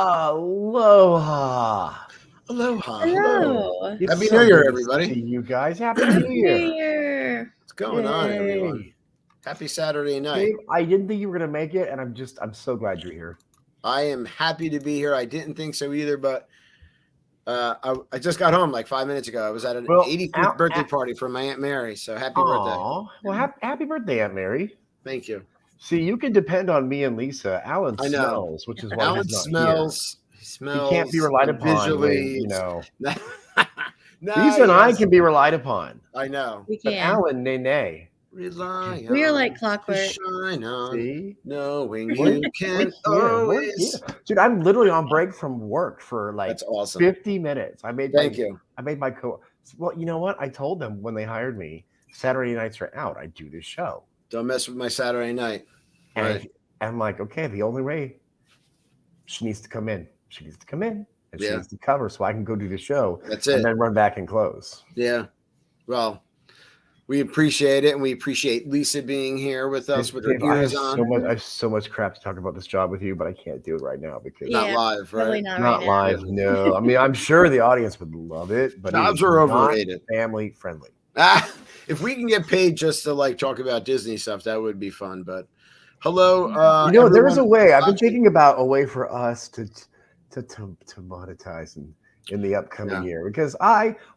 Aloha. Aloha. Hello. It's Happy so New Year, good to everybody. see you guys. Happy New Happy New Year. Year. What's going on, everyone? Yay. Happy Saturday night. Dave, I didn't think you were gonna make it, and I'm so glad you're here. I am happy to be here. I didn't think so either, but I just got home like 5 minutes ago. I was at an 85th birthday party for my Aunt Mary. So happy birthday. Well, happy birthday, Aunt Mary. Thank you. See, you can depend on me and Lisa. Alan I know. smells, which is why Alan he's not smells. He smells. He can't be relied upon. Visually, No, no, Lisa and I can be relied upon. I know. We But can. Alan, nay. Rely We are on like clockwork. to shine on, See? knowing We're- you can We're always. here. Dude, I'm literally on break from work for like That's awesome. 50 minutes. Thank you. I made my Well, you know what? I told them when they hired me, Saturday nights are out. I do this show. Don't mess with my Saturday night. And Right. I'm like, okay, the only way she needs to come in. She needs to come in and she Yeah. needs to cover so I can go do the show That's and it. then run back and close. Yeah. Well, we appreciate it, and we appreciate Lisa being here with us with her Dave, I have ears on. I have so much crap to talk about this job with you, but I can't do it right now because Not Yeah, live, Probably right? not, not right live. No, I mean, I'm sure the audience would love it, but Jobs it is are not overrated. family friendly. If we can get paid just to like talk about Disney stuff, that would be fun. But hello, There is a everyone way. I've been watching. thinking about a way for us to monetize in the upcoming Yeah. year because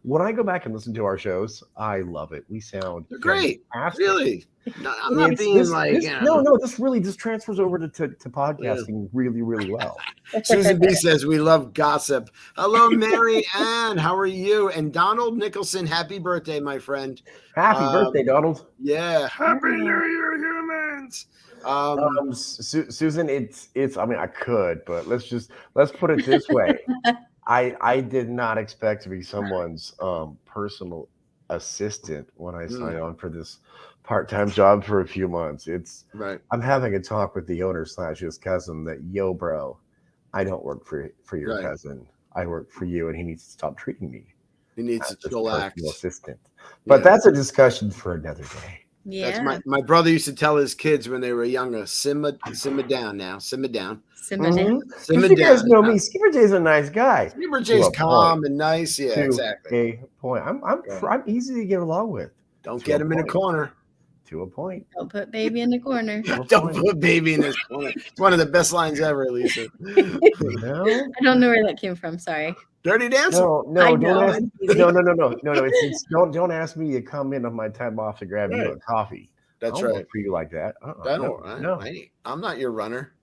when I go back and listen to our shows, I love it. We sound They're great. fantastic. Really? No, I'm not It's- being this- like, this- you know. no, this really just transfers over to podcasting really, really well. Susan B says we love gossip. Hello, Mary Ann. How are you? And Donald Nicholson, happy birthday, my friend. Happy birthday, Donald. Yeah. Happy New Year, humans. Susan, it's. I mean, I could, but let's put it this way. I did not expect to be someone's personal assistant when I signed on for this part-time job for a few months. Right. I'm having a talk with the owner / his cousin that, yo, bro, I don't work for your Right. cousin. I work for you, and he needs to stop treating me He needs as to his chillax. personal assistant. But Yeah. that's a discussion for another day. Yeah. That's my brother used to tell his kids when they were younger, simmer down now. Simmer down. Simmer down. Simmer If you guys down. know me, Skipper Jay's a nice guy. Skipper To Jay's a calm point. and nice. Yeah, To exactly. a point. I'm easy to get along with. Don't to get a him in a point. corner. To a point. Don't put baby in the corner. Don't put baby in his corner. It's one of the best lines ever, Lisa. No, I don't know where that came from. Sorry. Dirty Dancing. no, I don't know, ask. it's easy. No. It's don't ask me to come in on my time off to grab you Right. a coffee. That's I don't right. work for you like that. I don't. No. I'm not your runner.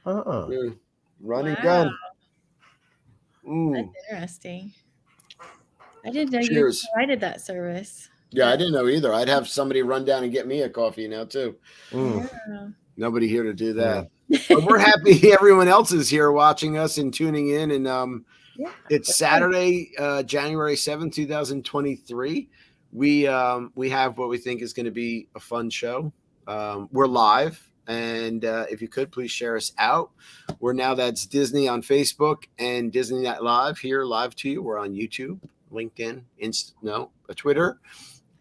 Run and Wow. gun. That's interesting. I didn't know you Cheers. provided that service. Yeah, I didn't know either. I'd have somebody run down and get me a coffee now too. Mm. Yeah. Nobody here to do that. But we're happy everyone else is here watching us and tuning in. And Yeah. it's Saturday, January 7th, 2023. We have what we think is going to be a fun show. We're live. And if you could, please share us out. That's Disney on Facebook and Disney Night Live here live to you. We're on YouTube, LinkedIn, Twitter,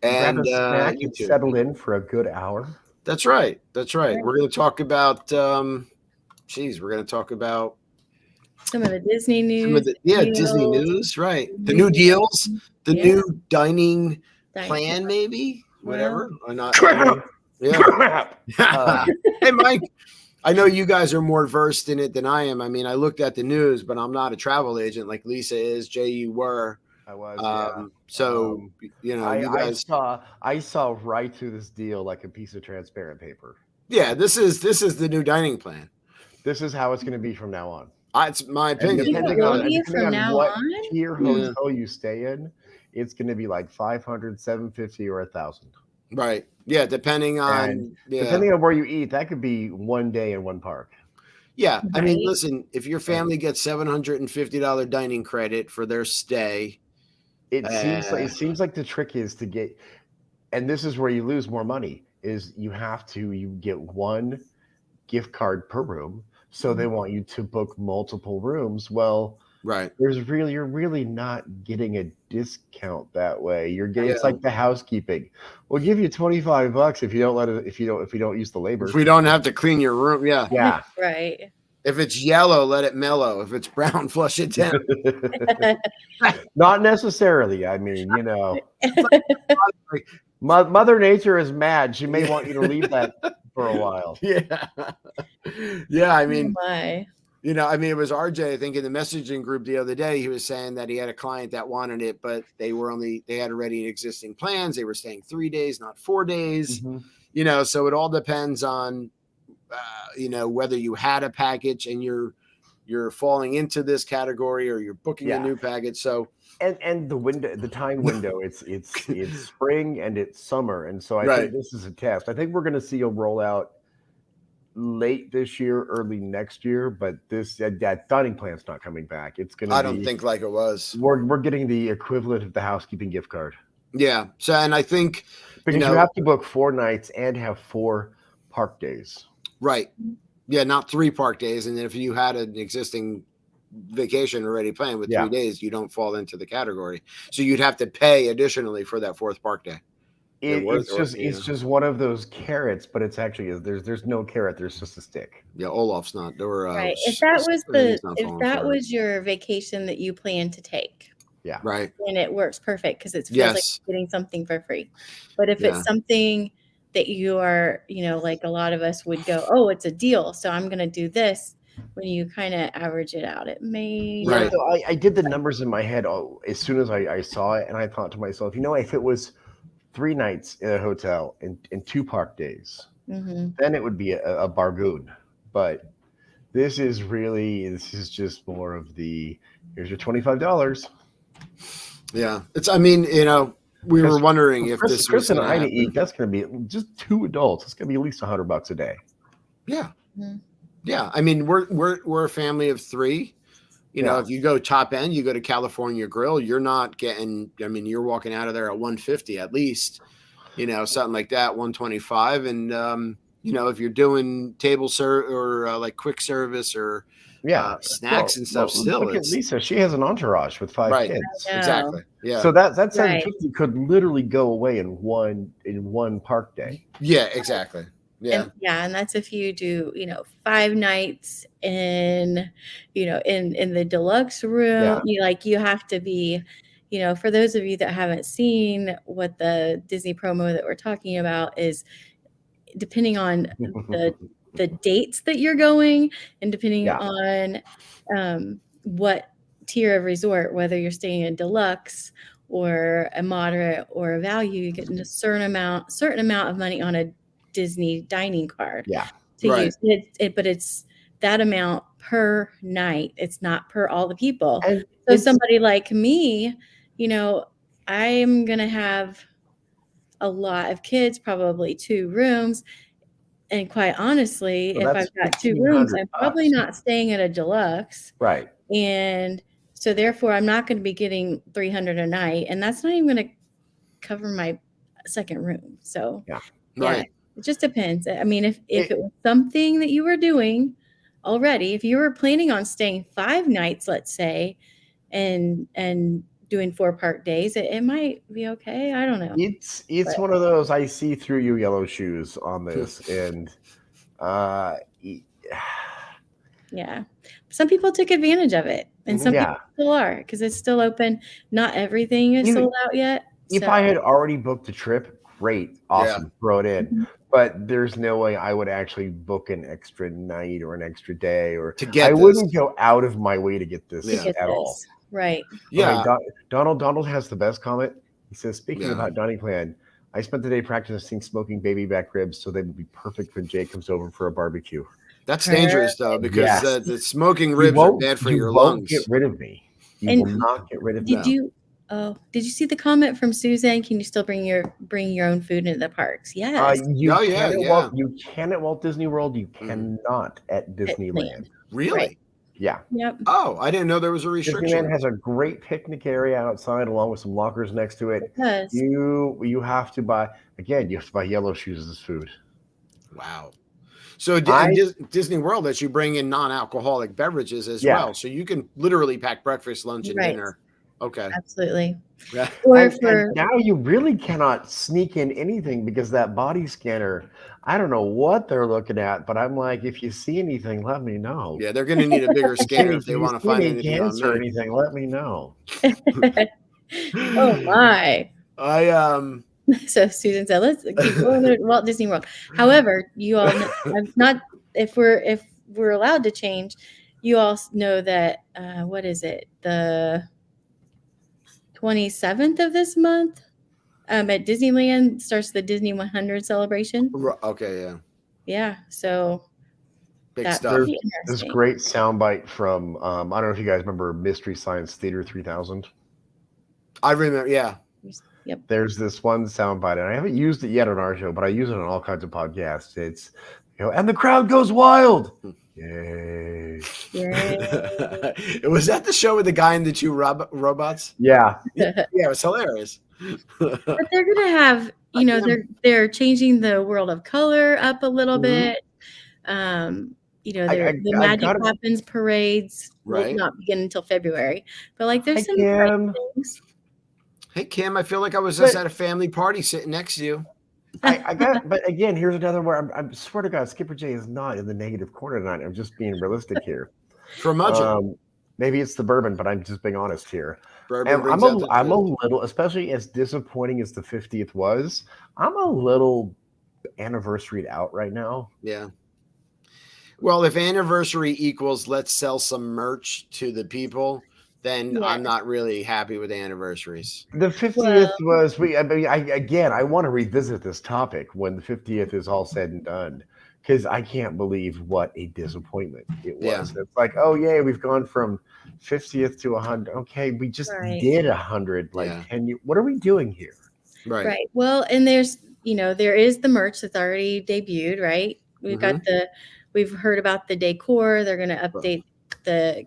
and Grab a snack and YouTube. settled in for a good hour. That's right. We're going to talk about, we're going to talk about Some of the Disney news. some of the Disney deals, news, right? The new deals, the Yeah. new dining dining plan, maybe, whatever. Or not. Crap. Yeah. Hey, Mike, I know you guys are more versed in it than I am. I mean, I looked at the news, but I'm not a travel agent like Lisa is. Jay, you were. I was. So, you guys. I saw right through this deal like a piece of transparent paper. Yeah, this is the new dining plan. This is how it's going to be from now on. It's my And opinion. depending Will on, be depending from on now what on? tier Yeah. hotel you stay in, it's going to be like 500, 750, or 1,000. Right. Yeah, depending on And depending on where you eat, that could be one day in one park. Yeah, I mean, Right. listen, if your family gets $750 dining credit for their stay, It seems like the trick is to get, and this is where you lose more money. Is you get one gift card per room, so they want you to book multiple rooms. Well, right? you're really not getting a discount that way. You're getting it's like the housekeeping. We'll give you $25 if you don't use the labor. If we don't have to clean your room, yeah. Yeah. Right. If it's yellow, let it mellow. If it's brown, flush it down. Not necessarily. I mean, Mother Nature is mad. She may want you to leave that for a while. Yeah. Yeah. I Oh mean, my. it was RJ, I think, in the messaging group the other day. He was saying that he had a client that wanted it, but they had already existing plans. They were staying 3 days, not 4 days. Mhm. So it all depends on, whether you had a package and you're falling into this category or you're booking a new package. So, and the time window, it's spring and it's summer, and so I think this is a test. I think we're going to see a rollout late this year, early next year, but that dining plan's not coming back. It's going to. I don't think like it was. We're getting the equivalent of the housekeeping gift card. Yeah. So, and I think because you have to book 4 nights and have 4 park days. Right. Yeah, not 3 park days. And if you had an existing vacation already planned with 3 days, you don't fall into the category. So you'd have to pay additionally for that 4th park day. It's just one of those carrots, but it's actually there's no carrot. There's just a stick. Yeah, Olaf's not. Right. If that was your vacation that you plan to take. Yeah. Right. And it works perfect because it feels like you're getting something for free. But if it's something that you are, like a lot of us would go, oh, it's a deal, so I'm going to do this. When you kind of average it out, it may. Right. So I did the numbers in my head as soon as I saw it, and I thought to myself, if it was 3 nights in a hotel and 2 park days, then it would be a bargain. But this is just more of the here's your $25. Yeah, we were wondering if this Chris was and I to eat. That's going to be just 2 adults. It's going to be at least $100 a day. Yeah, yeah. We're a family of 3. If you go top end, you go to California Grill. You're not getting. You're walking out of there at 150 at least. Something like that, 125. And if you're doing table serve or like quick service or snacks and stuff, still look at Lisa. She has an entourage with 5 kids. Exactly. Yeah. So that 750 could literally go away in one park day. Yeah. Exactly. Yeah. And that's if you do 5 nights in in the deluxe room. You have to be, for those of you that haven't seen what the Disney promo that we're talking about is, depending on the dates that you're going and depending on what tier of resort, whether you're staying in deluxe or a moderate or a value, you get a certain amount of money on a Disney dining card to use it, but it's that amount per night. It's not per all the people. And so somebody like me, I'm going to have a lot of kids, probably 2 rooms. And quite honestly, if I've got 2 rooms, I'm probably not staying at a deluxe. Right. And so therefore I'm not going to be getting $300 a night. And that's not even going to cover my second room. So it just depends. If it was something that you were doing already, if you were planning on staying 5 nights, let's say, and doing 4 park days, it might be okay. I don't know. It's one of those, I see through you yellow shoes on this. And some people took advantage of it, and some people still are, because it's still open. Not everything is sold out yet. If I had already booked a trip, great, awesome, throw it in. But there's no way I would actually book an extra night or an extra day or I wouldn't go out of my way to get this at all. Right. Yeah. Okay, Donald has the best comment. He says, speaking about dining plan, I spent the day practicing smoking baby back ribs so they would be perfect when Jay comes over for a barbecue. That's dangerous, though, because the smoking ribs are bad for your lungs. Get rid of me. You will not get rid of me. Did you see the comment from Susan? Can you still bring your own food into the parks? Yes. You can at Walt Disney World. You cannot at Disneyland. Really? Right. Yeah. Yep. Oh, I didn't know there was a restriction. Disneyland has a great picnic area outside, along with some lockers next to it. It does. You have to buy yellow shoes as food. Wow. So Disney World lets you bring in non-alcoholic beverages as well, so you can literally pack breakfast, lunch, and dinner. Okay. Absolutely. Yeah. Or And now you really cannot sneak in anything because that body scanner, I don't know what they're looking at, but I'm like, if you see anything, let me know. Yeah, they're going to need a bigger scanner if they want to find anything on cancer or me. anything, let me know. Oh my. So Susan said, let's keep going to Walt Disney World. However, you all know, not if we're allowed to change, you all know that what is it? The 27th of this month at Disneyland starts the Disney 100 celebration. Okay, yeah. Yeah, so big stuff. Be This interesting. great soundbite from I don't know if you guys remember Mystery Science Theater 3000. I remember, yeah. Yep. There's this one soundbite, and I haven't used it yet on our show, but I use it on all kinds of podcasts. It's, and the crowd goes wild. Yay. Was that the show with the guy and the two robots? Yeah. Yeah, it was hilarious. But they're gonna have, they're changing the World of Color up a little bit. The Magic Happens parades will not begin until February. But like, there's some great things. Hey Kim, I feel like I was just at a family party sitting next to you. But again, here's another where I swear to God, Skipper J is not in the negative corner tonight. I'm just being realistic here. Maybe it's the bourbon, but I'm just being honest here. And I'm a little, especially as disappointing as the 50th was, I'm a little anniversaried out right now. Yeah. Well, if anniversary equals let's sell some merch to the people, then I'm not really happy with anniversaries. The 50th was I want to revisit this topic when the 50th is all said and done, because I can't believe what a disappointment it was. Yeah. It's like, oh yeah, we've gone from 50th to 100. Okay, we just did 100 10 years. What are we doing here? Right. Well, and there is the merch that's already debuted, right? We've got we've heard about the decor. They're going to update the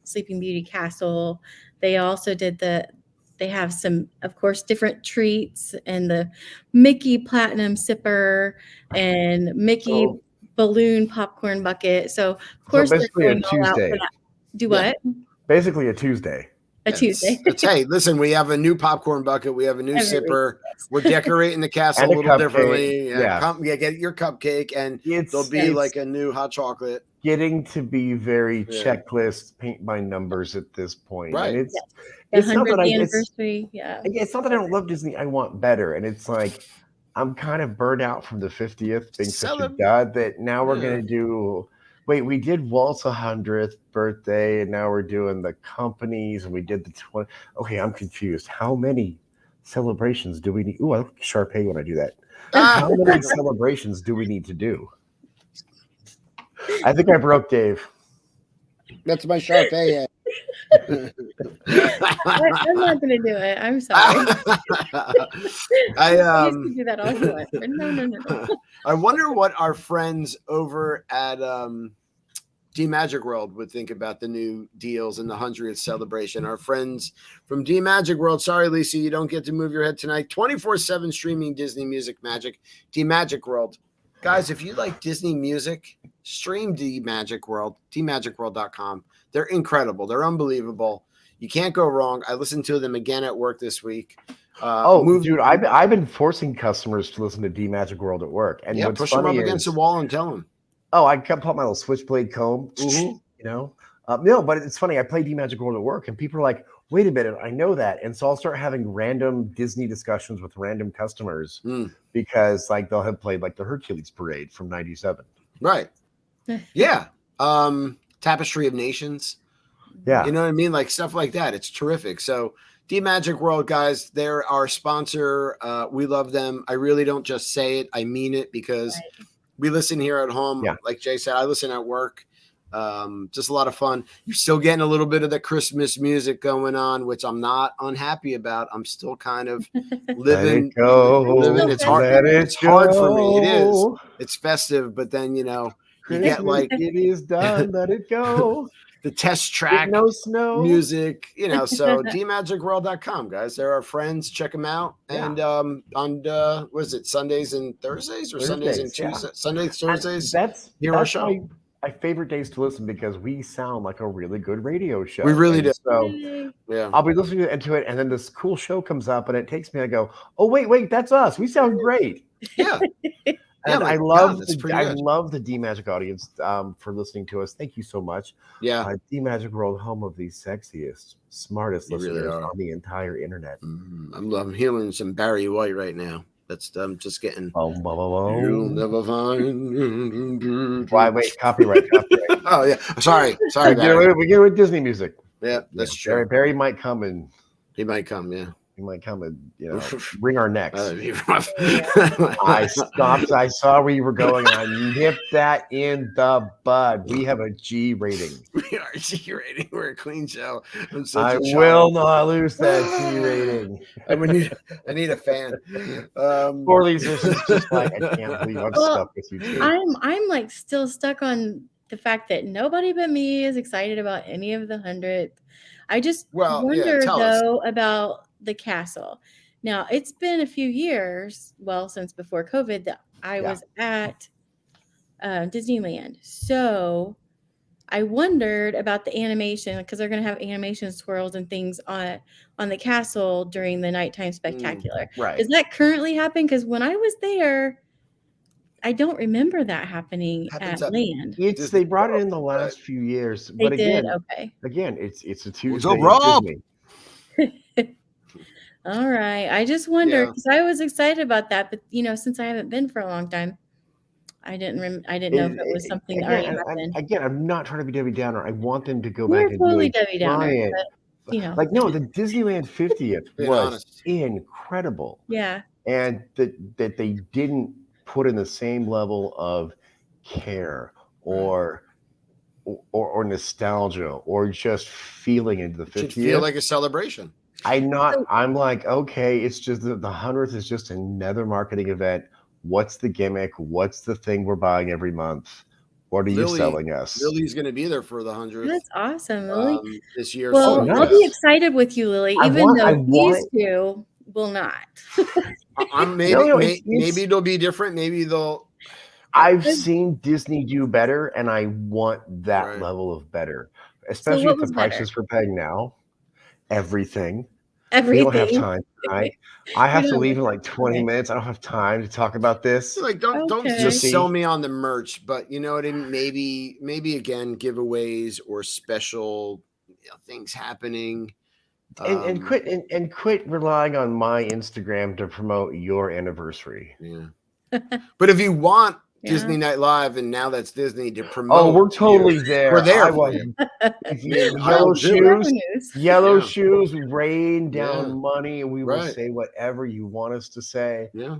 Sleeping Beauty Castle. They also they have some, of course, different treats, and the Mickey Platinum Sipper and Mickey Balloon Popcorn Bucket. So, of course, basically they're going all out for that. What? Basically a Tuesday. Tuesday. Hey, listen, we have a new popcorn bucket. We have a new sipper. We're decorating the castle a little differently. Get your cupcake, and there'll be like a new hot chocolate. Getting to be very checklist, paint by numbers at this point. Right. And it's not that anniversary. It's not that I don't love Disney. I want better. And it's like, I'm kind of burned out from the 50th being such a dud that now we're going to do. Wait, we did Walt's 100th birthday, and now we're doing the companies, and we did the 20. Okay, I'm confused. How many celebrations do we need? Ooh, I look Sharpay when I do that. How many celebrations do we need to do? I think I broke Dave. That's my Sharpay. I'm not going to do it. I'm sorry. I used to do that all the time. No. I wonder what our friends over at D Magic World would think about the new deals and the 100th celebration. Our friends from D Magic World. Sorry, Lisa, you don't get to move your head tonight. 24/7 streaming Disney music magic. D Magic World. Guys, if you like Disney music, stream D Magic World, dmagicworld.com. They're incredible. They're unbelievable. You can't go wrong. I listened to them again at work this week. Dude, I've been forcing customers to listen to D Magic World at work. And what's push them up against the wall and tell them. Oh, I kept put my little switchblade comb. No, but it's funny. I play D Magic World at work, and people are like, "Wait a minute, I know that." And so I'll start having random Disney discussions with random customers because, like, they'll have played like the Hercules Parade from '97. Right. Yeah. Tapestry of Nations. Yeah. You know what I mean? Like stuff like that. It's terrific. So D Magic World, guys, they're our sponsor. We love them. I really don't just say it. I mean it, because we listen here at home. Yeah. Like Jay said, I listen at work. Just a lot of fun. You're still getting a little bit of the Christmas music going on, which I'm not unhappy about. I'm still kind of living. It's hard. It's hard for me. It is. It's festive, but then you get like it is done. Let it go. The test track, no snow music, so dmagicworld.com, guys. They're our friends. Check them out. And on what is it, Sundays and Thursdays, or Sundays and Tuesdays? Sundays, Thursdays. That's our show. my favorite days to listen because we sound like a really good radio show. We really do. So Yay. Yeah. I'll be listening to it, and then this cool show comes up, and it takes me. I go, "Oh wait, that's us. We sound great." Yeah. And my I God, love that's pretty good. love the D Magic audience for listening to us. Thank you so much. Yeah. D Magic World, home of the sexiest, smartest You really listeners are. on the entire internet. I'm hearing some Barry White right now. I'm just getting. Boom, boom, boom, boom. You'll never find. Why? Wait, copyright. Oh yeah. Sorry, Barry. We get it with Disney music. Yeah, that's true. Barry might come and He might come. Yeah. he might come and wring our necks. That'd be rough. I stopped. I saw where you were going, and I nipped that in the bud. We have a G rating. We are G rating. We're a clean show. I will not lose that G rating. I need a fan. Corley's just like, I can't believe I'm stuck with you two. I'm like still stuck on the fact that nobody but me is excited about any of the 100th. I just wonder though about the castle. Now it's been a few years, since before COVID, that I was at Disneyland. So I wondered about the animation because they're going to have animation swirls and things on the castle during the nighttime spectacular. Right? Does that currently happen? Because when I was there, I don't remember that happening at Land. They brought it in the last few years, They but did? again, it's a Tuesday. What's up, Rob? All right. I just wondered because I was excited about that, but since I haven't been for a long time, I didn't know if it was something that already happened. Again, I'm not trying to be Debbie Downer. I want them to go back and totally do it. Debbie Downer. But, no, the Disneyland 50th was incredible. Yeah. And that they didn't put in the same level of care or nostalgia or just feeling into the 50th. It should feel like a celebration. I'm like, okay, it's just the 100th is just another marketing event. What's the gimmick? What's the thing we're buying every month? What are you selling us? Lily's going to be there for the 100th. That's awesome, Lily. This year. Well, I'll be excited with you, Lily, even though these two will not. Maybe it'll be different. Maybe they'll. I've seen Disney do better, and I want that level of better, especially if the prices we're paying now. Everything. We don't have time tonight. I have to leave in like 20 minutes. I don't have time to talk about this. Like, don't just sell me on the merch, but you know what I mean? Maybe again, giveaways or special things happening. And quit relying on my Instagram to promote your anniversary. Yeah. But if you want Disney Night Live, and now that's Disney to promote. Oh, we're totally there. We're there. Yellow shoes, rain down money, and we will say whatever you want us to say. Yeah.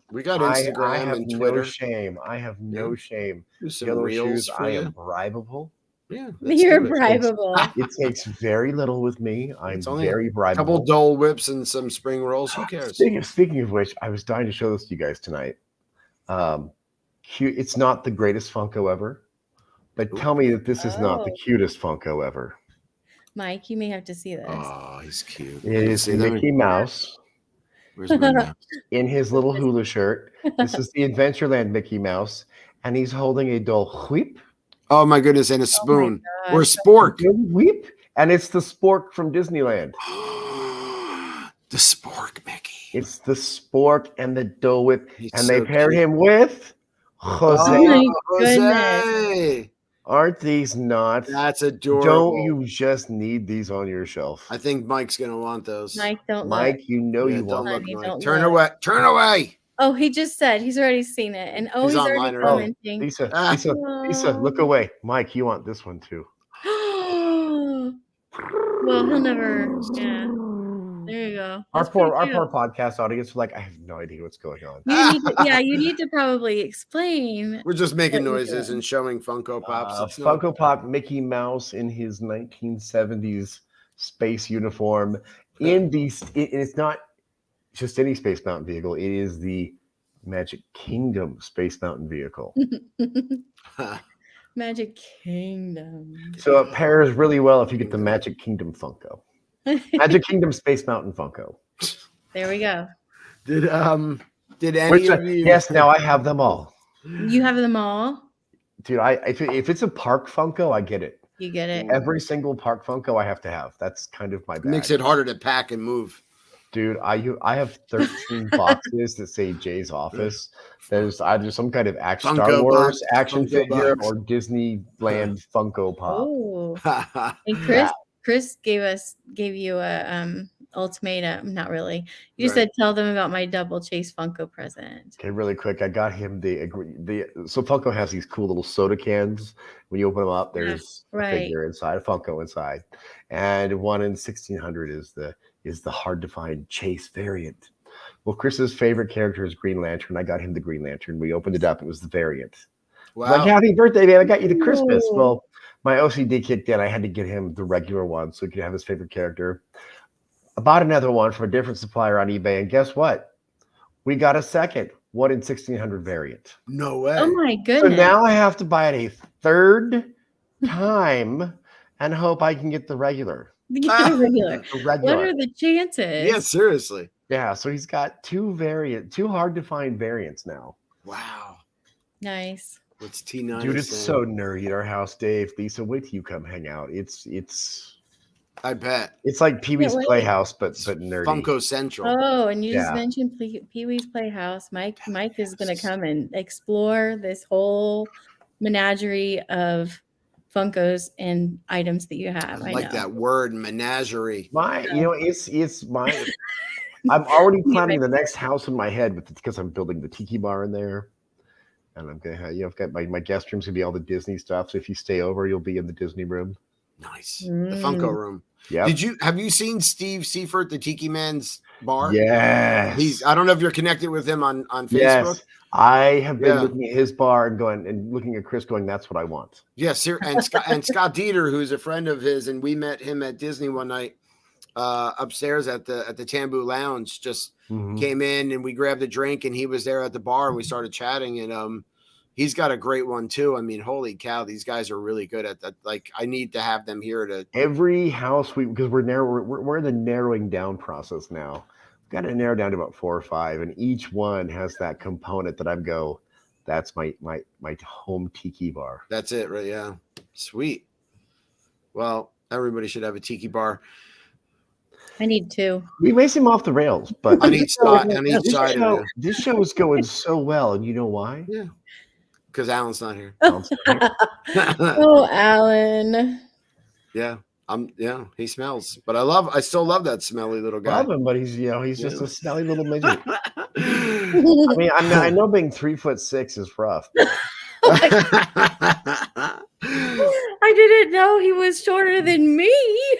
We got Instagram I have and Twitter. No shame. I have no shame. Yellow shoes. I am bribable. Yeah, you're bribable. It takes very little with me. I'm very bribable. A couple Dole Whips and some spring rolls. Who cares? Speaking of which, I was dying to show this to you guys tonight. It's not the greatest Funko ever, but tell me that this is not the cutest Funko ever. Mike, you may have to see this. Oh, he's cute. It is Mickey Mouse. Where's my mouse? In his little hula shirt. This is the Adventureland Mickey Mouse, and he's holding a Dole Whip. Oh my goodness, and a spoon or a spork. Whip, and it's the spork from Disneyland. The spork, Mickey. It's the spork and the Dole Whip, and they paired him with Jose. Oh Jose. Aren't these nuts? That's adorable. Don't you just need these on your shelf? I think Mike's gonna want those. Mike, don't Mike, look. You want them. Turn away. Turn away. Oh, he just said he's already seen it, and he's already commenting. Lisa, look away. Mike, you want this one too? Well, he'll never. Yeah. There you go. Our poor podcast audience, like, I have no idea what's going on. You need to probably explain. We're just making noises and showing Funko Pops. Funko Pop Mickey Mouse in his 1970s space uniform. It's not just any Space Mountain vehicle. It is the Magic Kingdom Space Mountain vehicle. Magic Kingdom. So it pairs really well if you get the Magic Kingdom Funko. Magic Kingdom Space Mountain Funko. There we go. Did any of you? Yes, now I have them all. You have them all? dude, if it's a Park Funko, I get it. You get it. Every single Park Funko I have to have. That's kind of my bag. Makes it harder to pack and move. Dude, I have 13 boxes that say Jay's Office. There's either some kind of Star Funko Wars box, action Funko figure box. or Disneyland Funko Pop. Oh, and Chris gave you a ultimatum. Not really. You Right. said tell them about my double chase Funko present. Okay, really quick. I got him so Funko has these cool little soda cans. When you open them up, there's a figure inside, a Funko inside, and one in 1600 is the hard to find Chase variant. Well, Chris's favorite character is Green Lantern. I got him the Green Lantern. We opened it up. It was the variant. Wow. Like, happy birthday, man. I got you the Christmas. Well, my OCD kicked in. I had to get him the regular one so he could have his favorite character. I bought another one from a different supplier on eBay. And guess what? We got a second 1 in 1600 variant. No way. Oh, my goodness. So now I have to buy it a third time and hope I can get the regular. Get the regular. The regular. What are the chances? Yeah, seriously. Yeah, so he's got two hard to find variants now. Wow. Nice. What's T9? Dude, it's so nerdy at our house, Dave. Lisa, wait till you come hang out. It's I bet. It's like Pee Wee's wait. Playhouse, but nerdy. Funko Central. Oh, and you just mentioned Pee Wee's Playhouse. Mike is going to come and explore this whole menagerie of Funkos and items that you have. I like that word, menagerie. It's my. I'm already planning the next house in my head because I'm building the tiki bar in there, and I'm gonna have, I've got my guest room's gonna be all the Disney stuff. So if you stay over, you'll be in the Disney room. Nice. The Funko room. Yeah. Have you seen Steve Seifert, the Tiki Man's bar? Yes. I don't know if you're connected with him on Facebook. Yes. I have been looking at his bar and looking at Chris going, that's what I want. Yes, and Scott Dieter, who's a friend of his, and we met him at Disney one night upstairs at the Tambu Lounge. Just came in and we grabbed a drink and he was there at the bar and we started chatting and he's got a great one too. I mean, holy cow, these guys are really good at that. Like, I need to have them here to every house because we're in the narrowing down process now. Got to narrow down to about 4 or 5, and each one has that component that I go, that's my home tiki bar. That's it, right? Yeah, sweet. Well, everybody should have a tiki bar. I need 2. We may seem off the rails, but on each side of it. This show is going so well, and you know why? Yeah, because Alan's not here. Oh, Alan. Yeah. He smells, but I still love that smelly little guy. Love him, but he's just a smelly little midget. I mean, I know being 3'6" is rough. I didn't know he was shorter than me.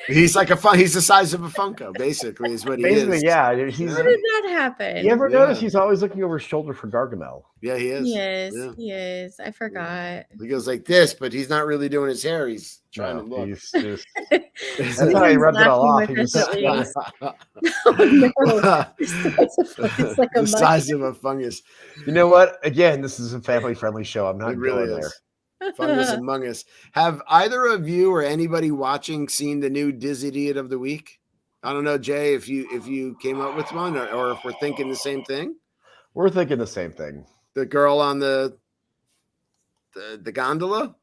He's he's the size of a Funko, basically, is what he is. Yeah. How did that happen? You ever notice he's always looking over his shoulder for Gargamel? Yeah, he is. He is. I forgot. He goes like this, but he's not really doing his hair. He's trying to look. He's just, that's how he rubbed it all off. He was it's like the size of a fungus. You know what? Again, this is a family-friendly show. I'm not really going there. Fungus among us. Have either of you or anybody watching seen the new Diz Idiot of the Week? I don't know, Jay, if you came up with one or if we're thinking the same thing. We're thinking the same thing. The girl on the gondola.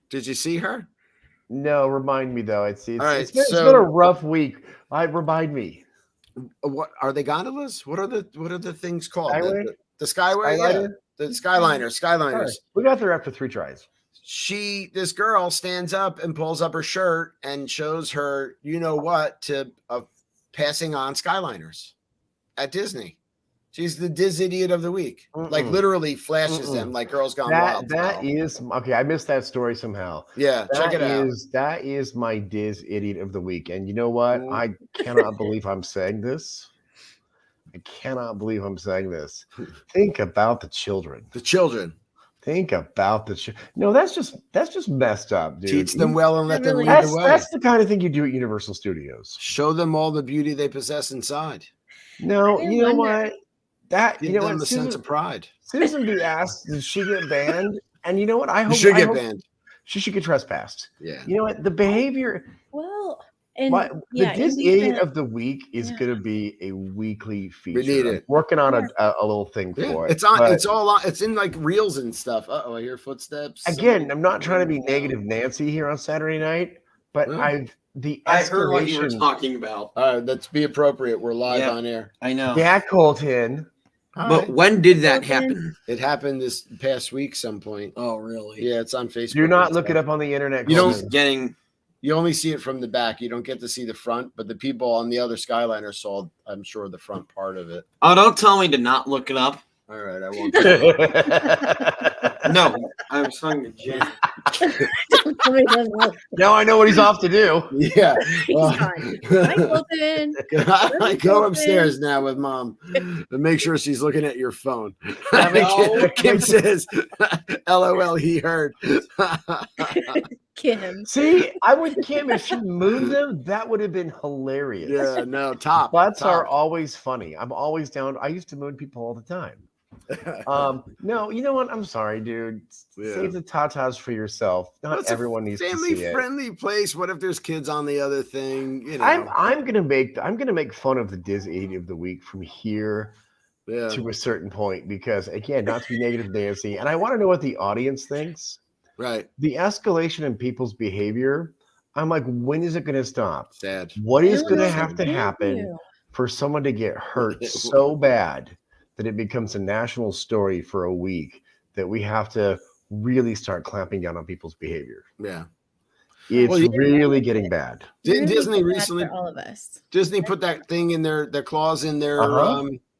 Did you see her? No, remind me though. It's been a rough week. Remind me. What are they gondolas? What are the things called? Skyway? The Skyway, Skyliner? Yeah. The Skyliners. Right. We got there after 3 tries. This girl stands up and pulls up her shirt and shows her, to passing on Skyliners at Disney. She's the Diz Idiot of the Week. Like literally flashes them like Girls Gone Wild. That is okay. I missed that story somehow. Yeah, check it out. That is my Diz Idiot of the Week. And you know what? I cannot believe I'm saying this. Think about the children. Think about the No, that's just messed up, dude. Teach them well and let them lead the way. That's the kind of thing you do at Universal Studios. Show them all the beauty they possess inside. No, you know what? Give them a sense of pride. Susan B asked, "Did she get banned?" And you know what? I hope she should get banned. She should get trespassed. Yeah. You know what? The behavior. Well, And the yeah, Dis we Idiot can, of the Week is yeah. going to be a weekly We need feature. I'm it. working on Yeah. a little thing Yeah, for it. it's on. But It's all on. It's in like reels and stuff. Oh, I hear footsteps. again, Somebody- I'm not trying to be negative Nancy here on Saturday night, but No. the I heard what you were escalation. talking about. All right, let's be appropriate. We're live Yeah. on air. I know. Yeah, Colton. All But right. when did that Colton. happen? It happened this past week, some point. Oh, really? Yeah, it's on Facebook. Do not and look it stuff. up on the internet. You don't- Colton. Getting You only see it from the back. You don't get to see the front, but the people on the other Skyliner saw, I'm sure, the front part of it. Oh, don't tell me to not look it up. All right, I won't. No, I was talking to Jen. Don't tell me to look. Now I know what he's off to do. Yeah. He's well, gone. Hi, Colton. I go upstairs now with mom to make sure she's looking at your phone. No. Kim says, LOL, he heard. Kim. See, I would Kim if she moved them. That would have been hilarious. Yeah, no, top. Butts are top. always funny. I'm always down. I used to moon people all the time. No, you know what? I'm sorry, dude. Yeah. Save the tatas for yourself. Not It's a everyone needs to see family it. friendly place. What if there's kids on the other thing? You know. I'm gonna make fun of the Diz 80 of the week from here yeah. to a certain point because again, not to be negative Nancy, and I want to know what the audience thinks. Right. The escalation in people's behavior. I'm like, when is it gonna stop? Sad. What is I gonna don't have to know. happen for someone to get hurt so bad that it becomes a national story for a week that we have to really start clamping down on people's behavior? Yeah. It's Well, yeah. really getting bad. Didn't Really Disney bad recently? for all of us. Disney put that thing in their clause in their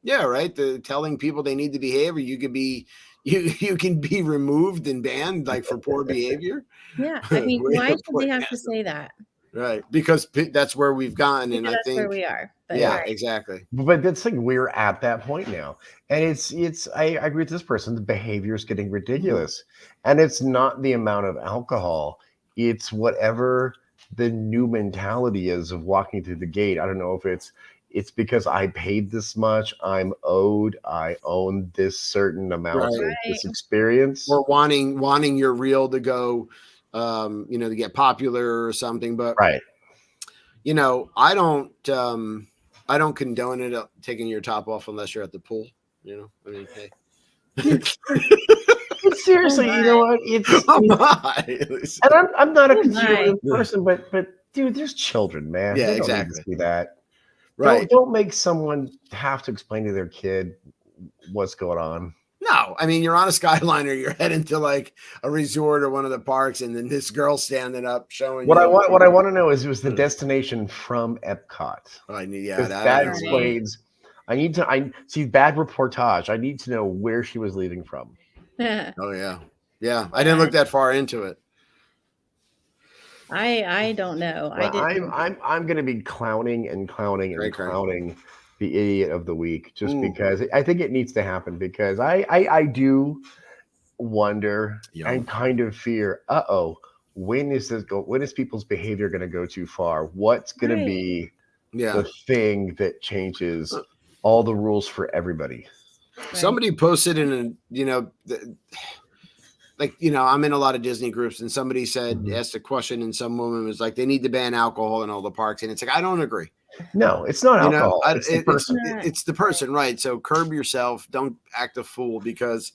yeah, right. The telling people they need to behave, or you could be you can be removed and banned like for poor behavior. Yeah, I mean, Way why to should put they have that. to say that? Right. Because that's where we've gotten, and Because I that's think where we are. But yeah, right. exactly. But that's like we're at that point now. And I agree with this person. The behavior is getting ridiculous. And it's not the amount of alcohol, it's whatever the new mentality is of walking through the gate. I don't know if it's because I paid this much, I own this certain amount of this experience. Or wanting your reel to go to get popular or something. But Right. I don't condone it taking your top off unless you're at the pool. I mean, hey. Seriously, you know what? And I'm not a conservative person, but dude, there's children, man. Yeah, They don't exactly. need to see that. Right. Don't make someone have to explain to their kid what's going on. No, I mean, you're on a Skyliner, you're heading to like a resort or one of the parks, and then this girl standing up showing What you. I want to know is, was the destination from Epcot? That explains. I see bad reportage. I need to know where she was leaving from. Oh yeah. I didn't look that far into it. I don't know. Well, I'm going to be clowning the idiot of the week just because I think it needs to happen, because I do wonder and kind of fear, when is people's behavior going to go too far? What's going to be the thing that changes all the rules for everybody? Somebody posted in I'm in a lot of Disney groups, and somebody asked a question, and some woman was like, they need to ban alcohol in all the parks. And it's like, I don't agree. No, it's not alcohol. It's the person. It's the person, right? So curb yourself. Don't act a fool, because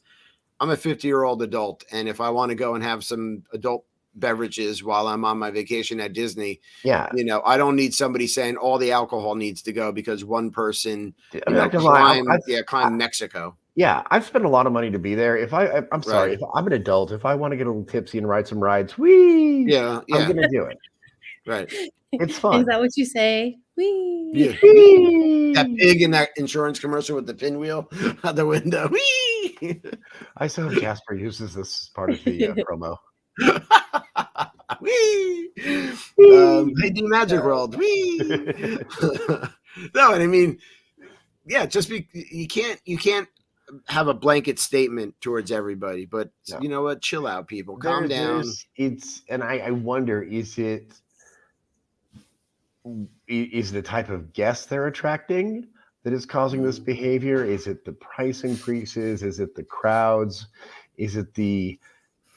I'm a 50-year-old adult. And if I want to go and have some adult beverages while I'm on my vacation at Disney, I don't need somebody saying all the alcohol needs to go because one person climbed Mexico. Yeah, I've spent a lot of money to be there. If I'm sorry, if I'm an adult, if I want to get a little tipsy and ride some rides, I'm gonna do it. Right. It's fun. Is that what you say? Wee. Yeah. That pig in that insurance commercial with the pinwheel out the window. Wee. I still hope Jasper uses this as part of the promo. Wee. They do Magic World. Wee. No, and I mean, just you can't have a blanket statement towards everybody, but you know what? Chill out, people. Calm down. I wonder, is the type of guests they're attracting that is causing this behavior? Is it the price increases? Is it the crowds? Is it the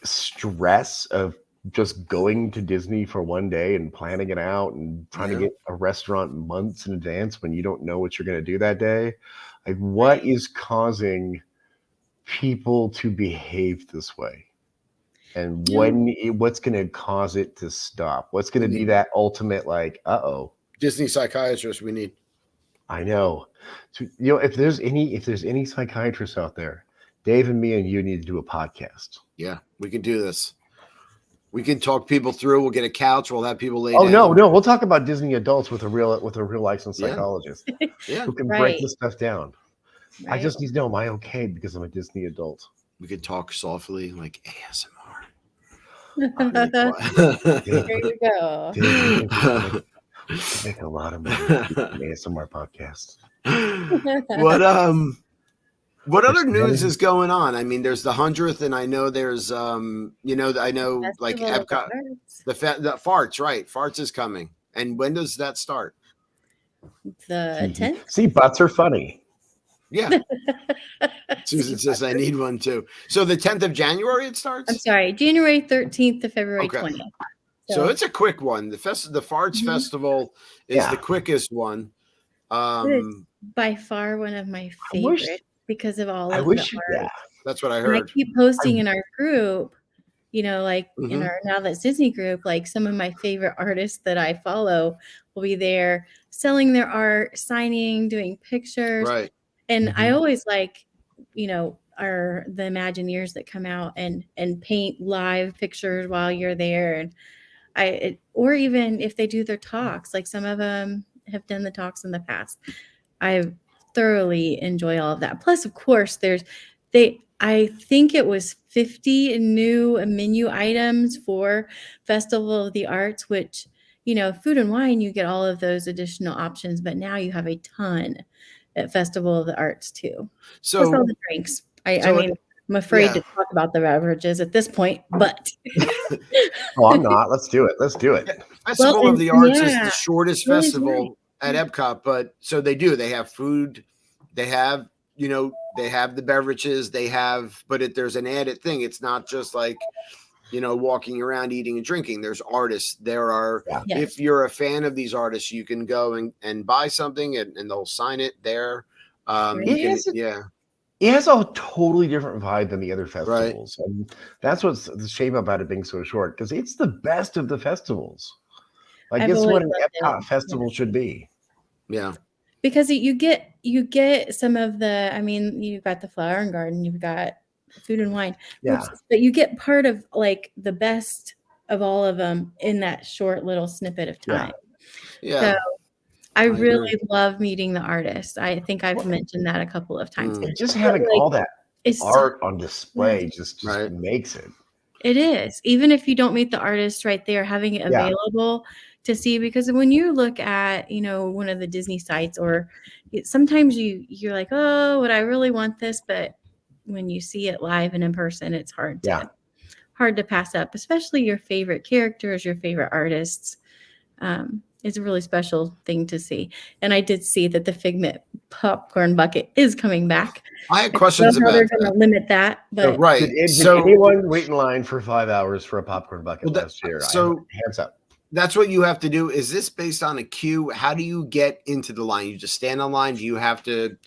stress of just going to Disney for one day and planning it out and trying to get a restaurant months in advance when you don't know what you're going to do that day. Like, what is causing people to behave this way? And what's going to cause it to stop? What's going to be that ultimate, like, Disney psychiatrist we need. I know. So, if there's any psychiatrists out there, Dave and me and you need to do a podcast. Yeah, we can do this. We can talk people through. We'll get a couch. We'll have people lay down. No. We'll talk about Disney adults with a real licensed psychologist who can break this stuff down. Right. I just need to know, am I okay because I'm a Disney adult? We could talk softly, like ASMR. There you go. Make a lot of money an ASMR podcast. What other news is going on? I mean, there's the 100th, and I know there's I know Festival like Epcot, the Farts, right? Farts is coming, and when does that start? The 10th. See, butts are funny. Yeah. Susan says I need one too. So the 10th of January it starts? I'm sorry, January 13th to February 20th. So it's a quick one. The Farts Festival is the quickest one. By far one of my favorites because of all of the art. That's what I heard. And I keep posting in our group, in our Now That's Disney group, like some of my favorite artists that I follow will be there selling their art, signing, doing pictures. Right. And I always like, are the Imagineers that come out and paint live pictures while you're there. And or even if they do their talks, like some of them have done the talks in the past. I thoroughly enjoy all of that. Plus, of course, I think it was 50 new menu items for Festival of the Arts, which, food and wine, you get all of those additional options, but now you have a ton at Festival of the Arts too. So plus all the drinks. I'm afraid to talk about the beverages at this point, but I'm not. Let's do it. Festival of the Arts is the shortest festival at Epcot, but so they have food, they have the beverages, but there's an added thing. It's not just like, walking around eating and drinking. There's artists. There are, if you're a fan of these artists, you can go and buy something and they'll sign it there. It has a totally different vibe than the other festivals. Right. And that's what's the shame about it being so short, because it's the best of the festivals. Like, it's what an Epcot festival should be. Yeah. Because you get some of you've got the Flower and Garden, you've got Food and Wine. Yeah. But you get part of like the best of all of them in that short little snippet of time. Yeah. So I really love meeting the artists. I think I've mentioned that a couple of times. Just having all that art on display just makes it. It is. Even if you don't meet the artist right there, having it available to see, because when you look at, one of the Disney sites, or sometimes you're like, oh, would I really want this? But when you see it live and in person, it's hard to pass up, especially your favorite characters, your favorite artists. It's a really special thing to see. And I did see that the Figment popcorn bucket is coming back. I had questions about they're going to limit that. But Did anyone wait in line for 5 hours for a popcorn bucket last year? So hands up. That's what you have to do. Is this based on a queue? How do you get into the line? You just stand on line? Do you have to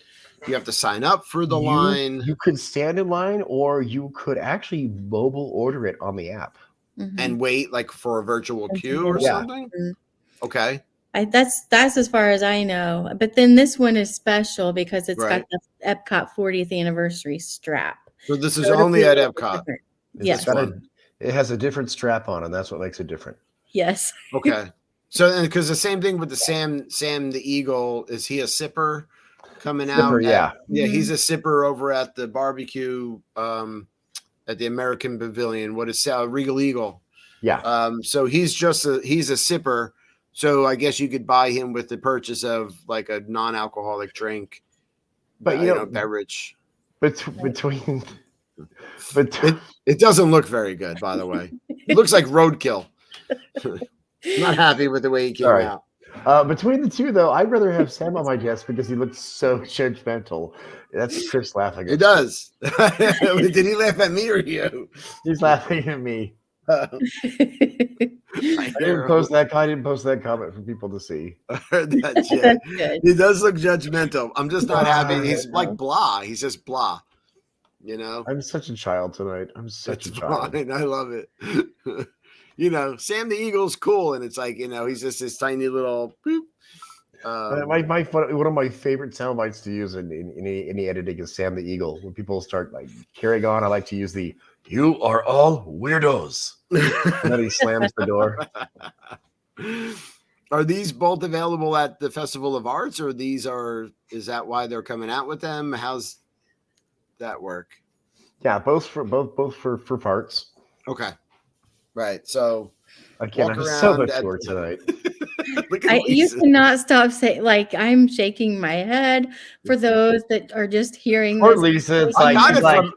sign up for the line? You could stand in line, or you could actually mobile order it on the app and wait like for a virtual queue or something. Okay. That's as far as I know. But then this one is special because it's got the Epcot 40th anniversary strap. So this is only at Epcot. Yes. It has a different strap on, and that's what makes it different. Yes. Okay. So because the same thing with the Sam the Eagle, is he a sipper coming out? Yeah. He's a sipper over at the barbecue at the American Pavilion. What is Regal Eagle? Yeah. So he's a sipper. So I guess you could buy him with the purchase of like a non-alcoholic drink, but beverage. Between it doesn't look very good, by the way. It looks like roadkill. Not happy with the way he came out. Between the two, though, I'd rather have Sam on my desk because he looks so judgmental. That's Chris laughing. It does. Did he laugh at me or you? He's laughing at me. I didn't post that. I didn't post that comment for people to see. That's That's good. He does look judgmental. I'm just not happy. He's Blah. like blah. He's just blah. You know, I'm such a child tonight. I'm such that's a child. fine. I love it. You know, Sam the Eagle's cool, and it's like, you know, he's just this tiny little. Boop. One of my favorite sound bites to use in any editing is Sam the Eagle. When people start like carrying on, I like to use the "You are all weirdos," and then he slams the door. Are these both available at the Festival of Arts, or is that why they're coming out with them? How's that work? Yeah, both for parts. Okay, right. So Again, walk I'm so around mature tonight. Look at You Lisa. cannot stop saying, like, I'm shaking my head for those that are just hearing Poor this. Lisa, it's I like, got she's it like, from.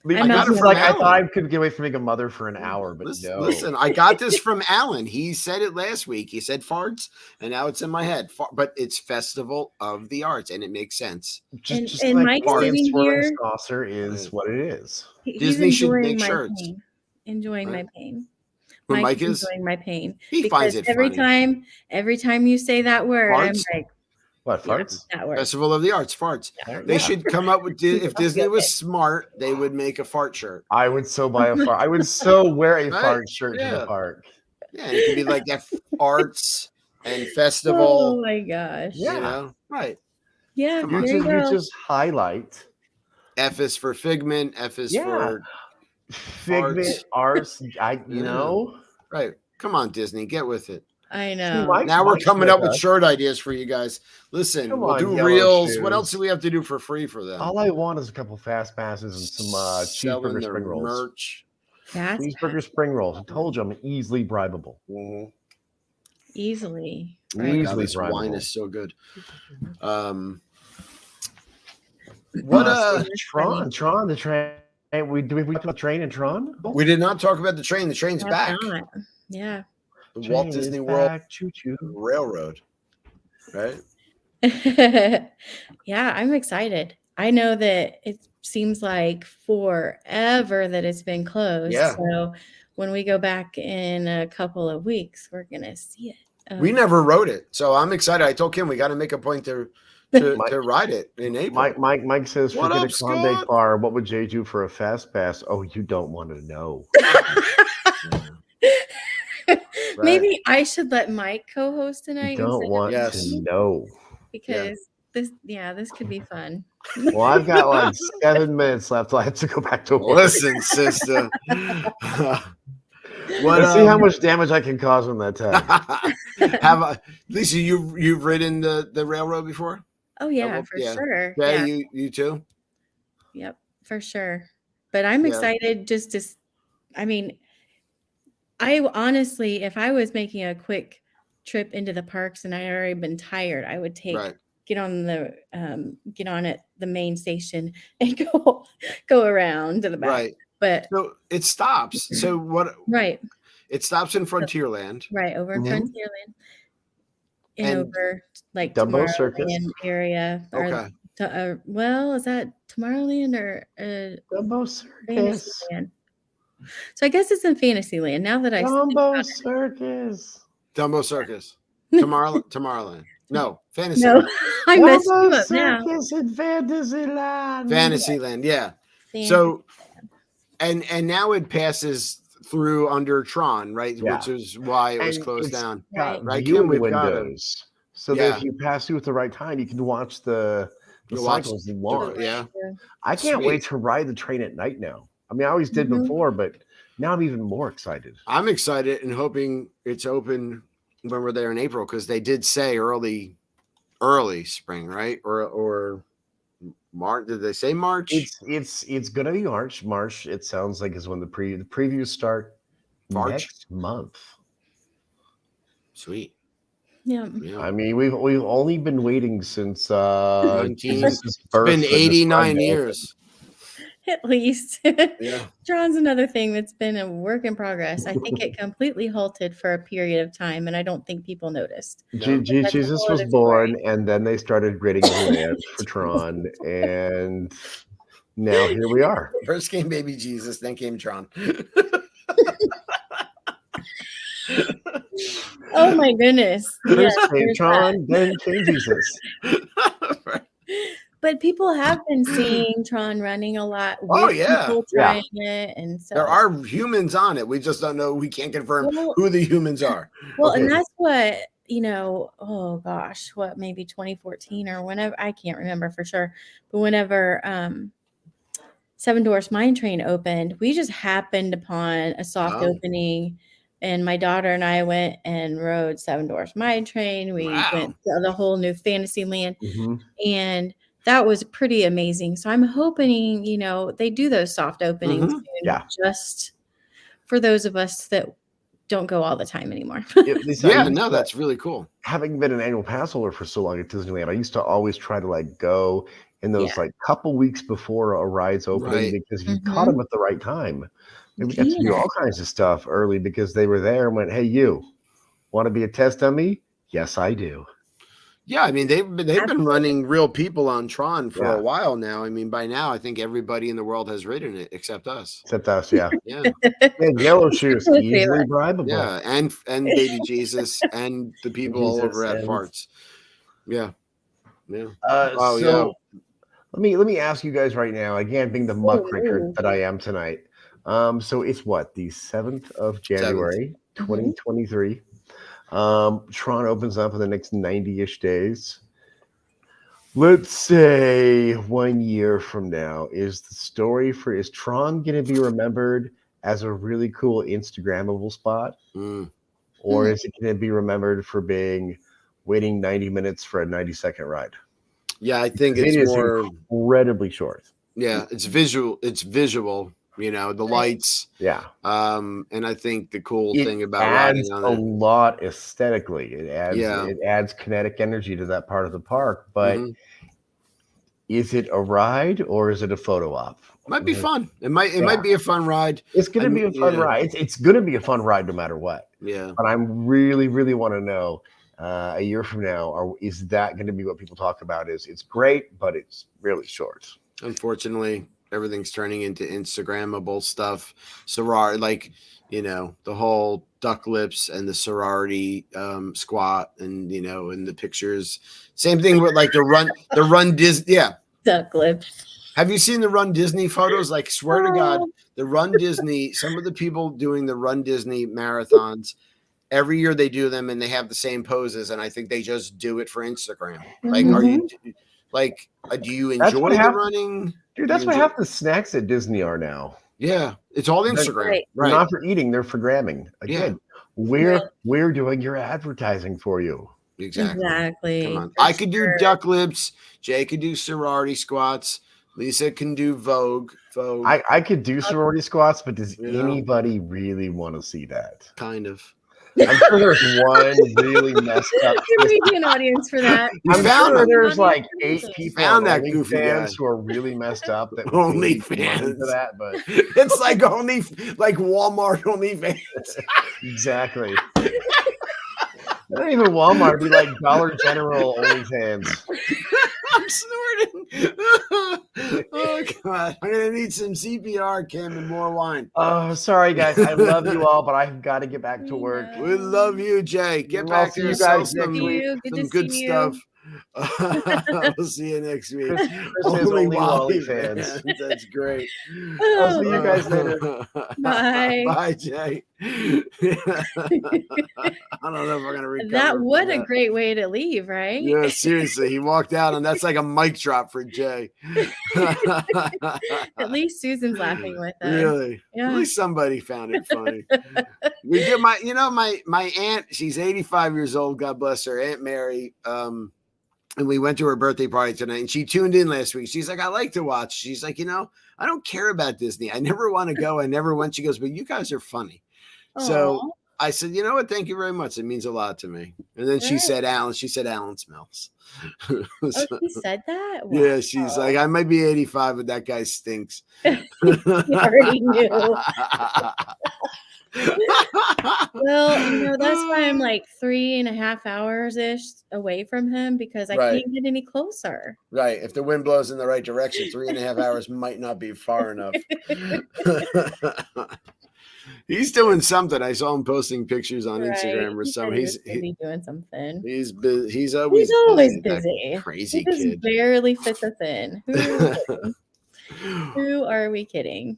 Lisa, I got it she's from like, I Alan. thought I could get away from being a mother for an hour, but no. Listen, I got this from Alan. He said it last week. He said farts, and now it's in my head. But it's Festival of the Arts, and it makes sense. Just and like Mike's Martin sitting swirling here. saucer is what it is. He's Disney should enjoying make my shirts. pain. Enjoying Right. my pain. When Mike Mike is, enjoying my pain. he Because finds it every funny. time you say that word, I'm Farts? like, What, yeah, farts? that word. Festival of the Arts, farts. Yeah. They should come up with if Disney was smart, they would make a fart shirt. I would so buy a fart. I would so wear a Right? fart shirt to Yeah. the park. Yeah, and it could be like that arts and Oh festival. my gosh. Yeah. You know, right? Yeah, Come You on. there you just, go. highlight F is for Figment. F is for Figment, arts. Yeah. know. right. Come on, Disney, get with it. I See, know. Now we're Mike's coming with up with us. shirt ideas for you guys. Listen, Come we'll on, do Yellow reels. Shoes. What else do we have to do for free for them? All I want is a couple fast passes and some Selling cheeseburger their spring rolls. merch. That's Cheeseburger spring rolls. I told you I'm easily bribable. easily. Oh my Right. God, Easily this wine bribable. is so good. What So Tron, the train. We talk about train and Tron? we did not talk about the train. The train's Have back. not. Yeah. The Train Walt is Disney World back. Choo choo. Railroad. Right? Yeah, I'm excited. I know that it seems like forever that it's been closed. Yeah. So when we go back in a couple of weeks, we're gonna see it. We never rode it, so I'm excited. I told Kim we got to make a point to ride it in April. Mike says, What forget up, a Klondike Scott? bar. What would Jay do for a fast pass? Oh, you don't want to know. Right. Maybe I should let Mike co-host You tonight don't instead of want Yes. to know. because this could be fun. Well, I've got like 7 minutes left. I have to go back to work. Listen, sister. Let's see how much damage I can cause on that tag. Lisa, you've ridden the railroad before? Oh yeah, well, for yeah. sure. Yeah, Yeah. you too. Yep, for sure. But I'm Yeah. excited just to, I mean, I honestly, if I was making a quick trip into the parks and I had already been tired, I would Right. get on at the main station and go around to the back. Right. But So it stops. So what? right, It stops in Frontierland. right over in Mhm. Frontierland and And over like Dumbo Circus. Tomorrowland area. Or, Okay. well, is that Tomorrowland or Dumbo Circus. Fantasyland? So I guess it's in Fantasyland. Now that I think Dumbo about it. Circus. Dumbo Circus. Tomorrowland. No, Fantasy. No, I messed you Dumbo up now. Circus in Fantasyland. Fantasyland. Yeah. So, and now it passes through under Tron, right? Yeah. Which is why it was And closed it's down. right. Right, Viewing Kim, we've got it. windows. So Yeah. that if you pass through at the right time, you can watch the You watch cycles and launch. Yeah. I can't Sweet. wait to ride the train at night now. I mean, I always did Mhm. before, but now I'm even more excited. I'm excited and hoping it's open when we're there in April because they did say early spring, right? Or March? Did they say March? It's gonna be March. March, it sounds like, is when the previews start March? next month. Sweet. Yeah. Yeah. I mean, we've only been waiting since 19 Jesus' It's birth been for this 89 Sunday. years. At least. Yeah. Tron's another thing that's been a work in progress. I think it completely halted for a period of time, and I don't think people noticed. Jesus was born, and then they started grading the land for Tron, and now here we are. First came baby Jesus, then came Tron. Oh my goodness. Yeah, First St. there's that. John, then King Jesus. But people have been seeing Tron running a lot Oh, with yeah. people trying it, and so There are humans on it. We just don't know. We can't confirm Well- who the humans are. well, Okay. and that's what, oh gosh, what, maybe 2014 or whenever, I can't remember for sure, but whenever Seven Dwarfs Mine Train opened, we just happened upon a soft Oh. opening, and my daughter and I went and rode Seven Dwarfs Mine Train. We Wow. went to the whole new Fantasyland, Mhm. and that was pretty amazing. So I'm hoping, they do those soft openings Mhm. soon, Yeah. just for those of us that don't go all the time anymore. At least I Yeah, used no, to- that's really cool. having been an annual pass holder for so long at Disneyland, I used to always try to like go in those Yeah. like couple weeks before a ride's opening Right. because if you caught Mhm. them at the right time, You we got to do can. all kinds of stuff early because they were there and went, "Hey, you want to be a test dummy?" Yes, I do. Yeah, I mean they've been Absolutely. running real people on Tron for Yeah. a while now. I mean, by now I think everybody in the world has ridden it except us. Except us, yeah. Yeah, And yellow shoes, Three of easily us. bribable. yeah, and baby Jesus and the people all over Jesus at and- parts. Yeah, yeah. So let me ask you guys right now, again, being the muckraker Ooh. that I am tonight. So it's what, the 7th of January, 2023. Tron opens up in the next 90-ish days. Let's say 1 year from now, is Tron going to be remembered as a really cool Instagrammable spot? Mm. Or is it going to be remembered for waiting 90 minutes for a 90-second ride? Yeah, I think It it's is more. incredibly short. Yeah, it's visual. It's visual. The Right. lights. Yeah. And I think the cool It thing about adds riding on a it. lot aesthetically. Yeah. It adds kinetic energy to that part of the park. But Mhm. is it a ride or is it a photo op? Might be fun. It might Yeah. be a fun ride. It's going to be a fun yeah. ride. It's going to be a fun ride no matter what. Yeah. But I really, really want to know a year from now, is that going to be what people talk about? It's great, but it's really short. Unfortunately, everything's turning into Instagrammable stuff. Sorority, the whole duck lips and the sorority squat, and and the pictures. Same thing with like the run Disney. Yeah. Duck lips. Have you seen the Run Disney photos? Like, swear to God, the Run Disney, some of the people doing the Run Disney marathons, every year they do them and they have the same poses. And I think they just do it for Instagram. Like, do you enjoy the running? Dude, that's what half the snacks at Disney are now. Yeah. It's all Instagram. They're not for eating, they're for gramming. Again, we're doing your advertising for you. Exactly. Come on. I could do duck lips. Jay could do sorority squats. Lisa can do Vogue. I could do sorority squats, but does anybody really want to see that? Kind of. I'm sure there's one really messed up. There may be an audience for that. I'm sure there's like 8 people on that goofy OnlyFans guy who are really messed up that OnlyFans for that, but it's like Walmart OnlyFans. Exactly. Not even Walmart, it'd be like Dollar General OnlyFans. I'm snorting. Oh God! I'm gonna need some CPR, Kim, and more wine. Oh, sorry guys. I love you all, but I've got to get back to work. We love you, Jay. Get back to you guys some good stuff. We'll see you next week. Only Wally fans. That's great. I'll see you guys later. Bye. Bye, Jay. I don't know if we're gonna recover. That what a great way to leave, right? Yeah, seriously. He walked out, and that's like a mic drop for Jay. At least Susan's laughing with us. Really? Yeah. At least somebody found it funny. We get my aunt, she's 85 years old, God bless her, Aunt Mary. And we went to her birthday party tonight, and she tuned in last week. She's like, I like to watch. She's like, I don't care about Disney. I never want to go. I never went. She goes, but you guys are funny. Aww. So I said, you know what? Thank you very much. It means a lot to me. And then she said, Alan smells. Oh, she said that? Wow. Yeah, she's like, I might be 85, but that guy stinks. You already knew. Well, that's why I'm like 3.5 hours ish away from him, because I can't get any closer. Right. If the wind blows in the right direction, 3.5 hours might not be far enough. He's doing something. I saw him posting pictures on Right. Instagram or He said something. he was busy doing something. He's always He's always busy. That busy. crazy He just kid. barely fits us in. Who are we kidding? Who are we kidding?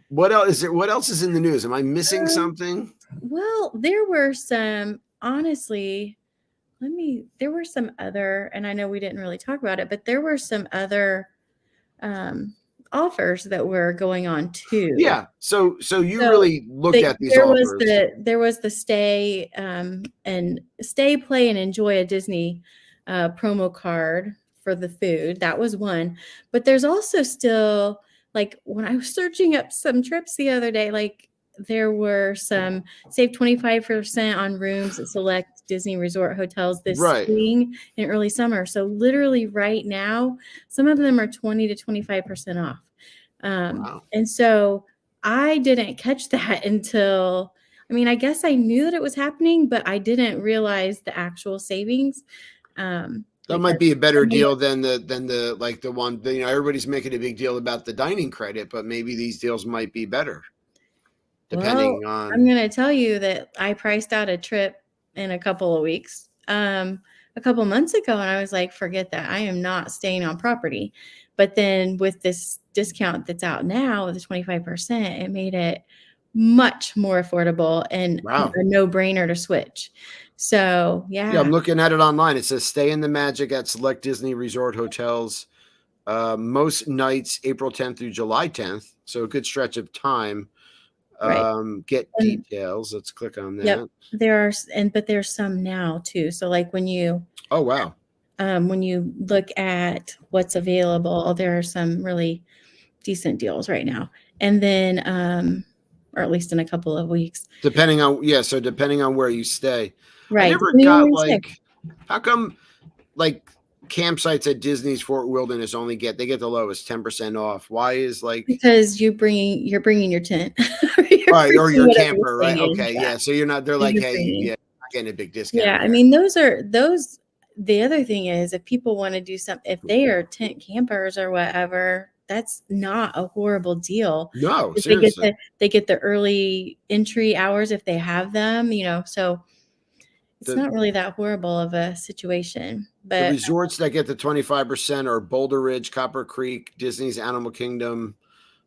What else is there? What else is in the news? Am I missing something? Well, there were some, honestly, there were some other, and I know we didn't really talk about it, but there were some other offers that were going on too. Yeah. So you really looked at these there offers. There was the stay play and enjoy a Disney promo card for the food. That was one, but there's also still, like, when I was searching up some trips the other day, like, there were some save 25% on rooms at select Disney resort hotels this spring and early summer. So literally right now, some of them are 20 to 25% off. Wow. And so I didn't catch that until, I mean, I guess I knew that it was happening, but I didn't realize the actual savings. That might be a better deal than the like the one, you know, everybody's making a big deal about the dining credit, but maybe these deals might be better. Depending on, I'm going to tell you that I priced out a trip in a couple of weeks, a couple months ago, and I was like, forget that. I am not staying on property. But then with this discount that's out now, the 25%, it made it much more affordable and a no-brainer to switch. So, yeah. I'm looking at it online. It says stay in the Magic at select Disney resort hotels most nights April 10th through July 10th. So a good stretch of time. Get details. Let's click on that. Yep. But there's some now too. So like when you when you look at what's available, there are some really decent deals right now. And then or at least in a couple of weeks. Depending on where you stay. Right. I never got like, how come like campsites at Disney's Fort Wilderness only get the lowest 10% off? Why is like, because you're bringing your tent. Or your camper, right? Okay, yeah. So you're not, they're like, hey, not getting a big discount. Yeah, I mean, the other thing is, if people want to do something, if they are tent campers or whatever, that's not a horrible deal. No, seriously. They get the early entry hours if they have them, you know, so it's not really that horrible of a situation. But the resorts that get the 25% are Boulder Ridge, Copper Creek, Disney's Animal Kingdom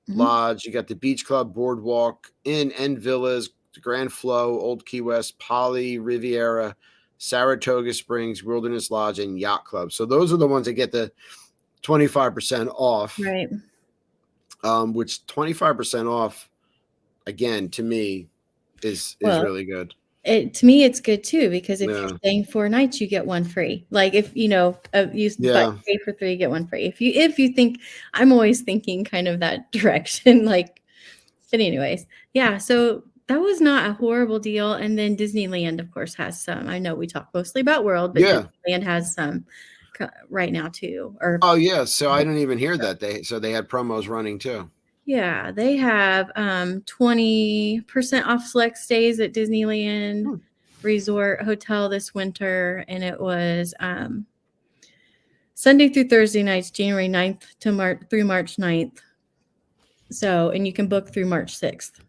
Lodge. You got the Beach Club, Boardwalk, Inn and Villas, Grand Flow, Old Key West, Poly, Riviera, Saratoga Springs, Wilderness Lodge, and Yacht Club. So those are the ones that get the 25% off. Right. Which 25% off, again, to me, is really good. To me, it's good too, because if you're staying 4 nights, you get one free. Like if you pay for 3, you get one free. If you think, I'm always thinking kind of that direction. Like, but anyways, yeah. So that was not a horrible deal. And then Disneyland, of course, has some. I know we talk mostly about World, but Disneyland has some right now too. So I didn't even hear that they had promos running too. Yeah, they have 20% off select stays at Disneyland Resort Hotel this winter, and it was Sunday through Thursday nights, January 9th through March 9th. So, and you can book through March 6th.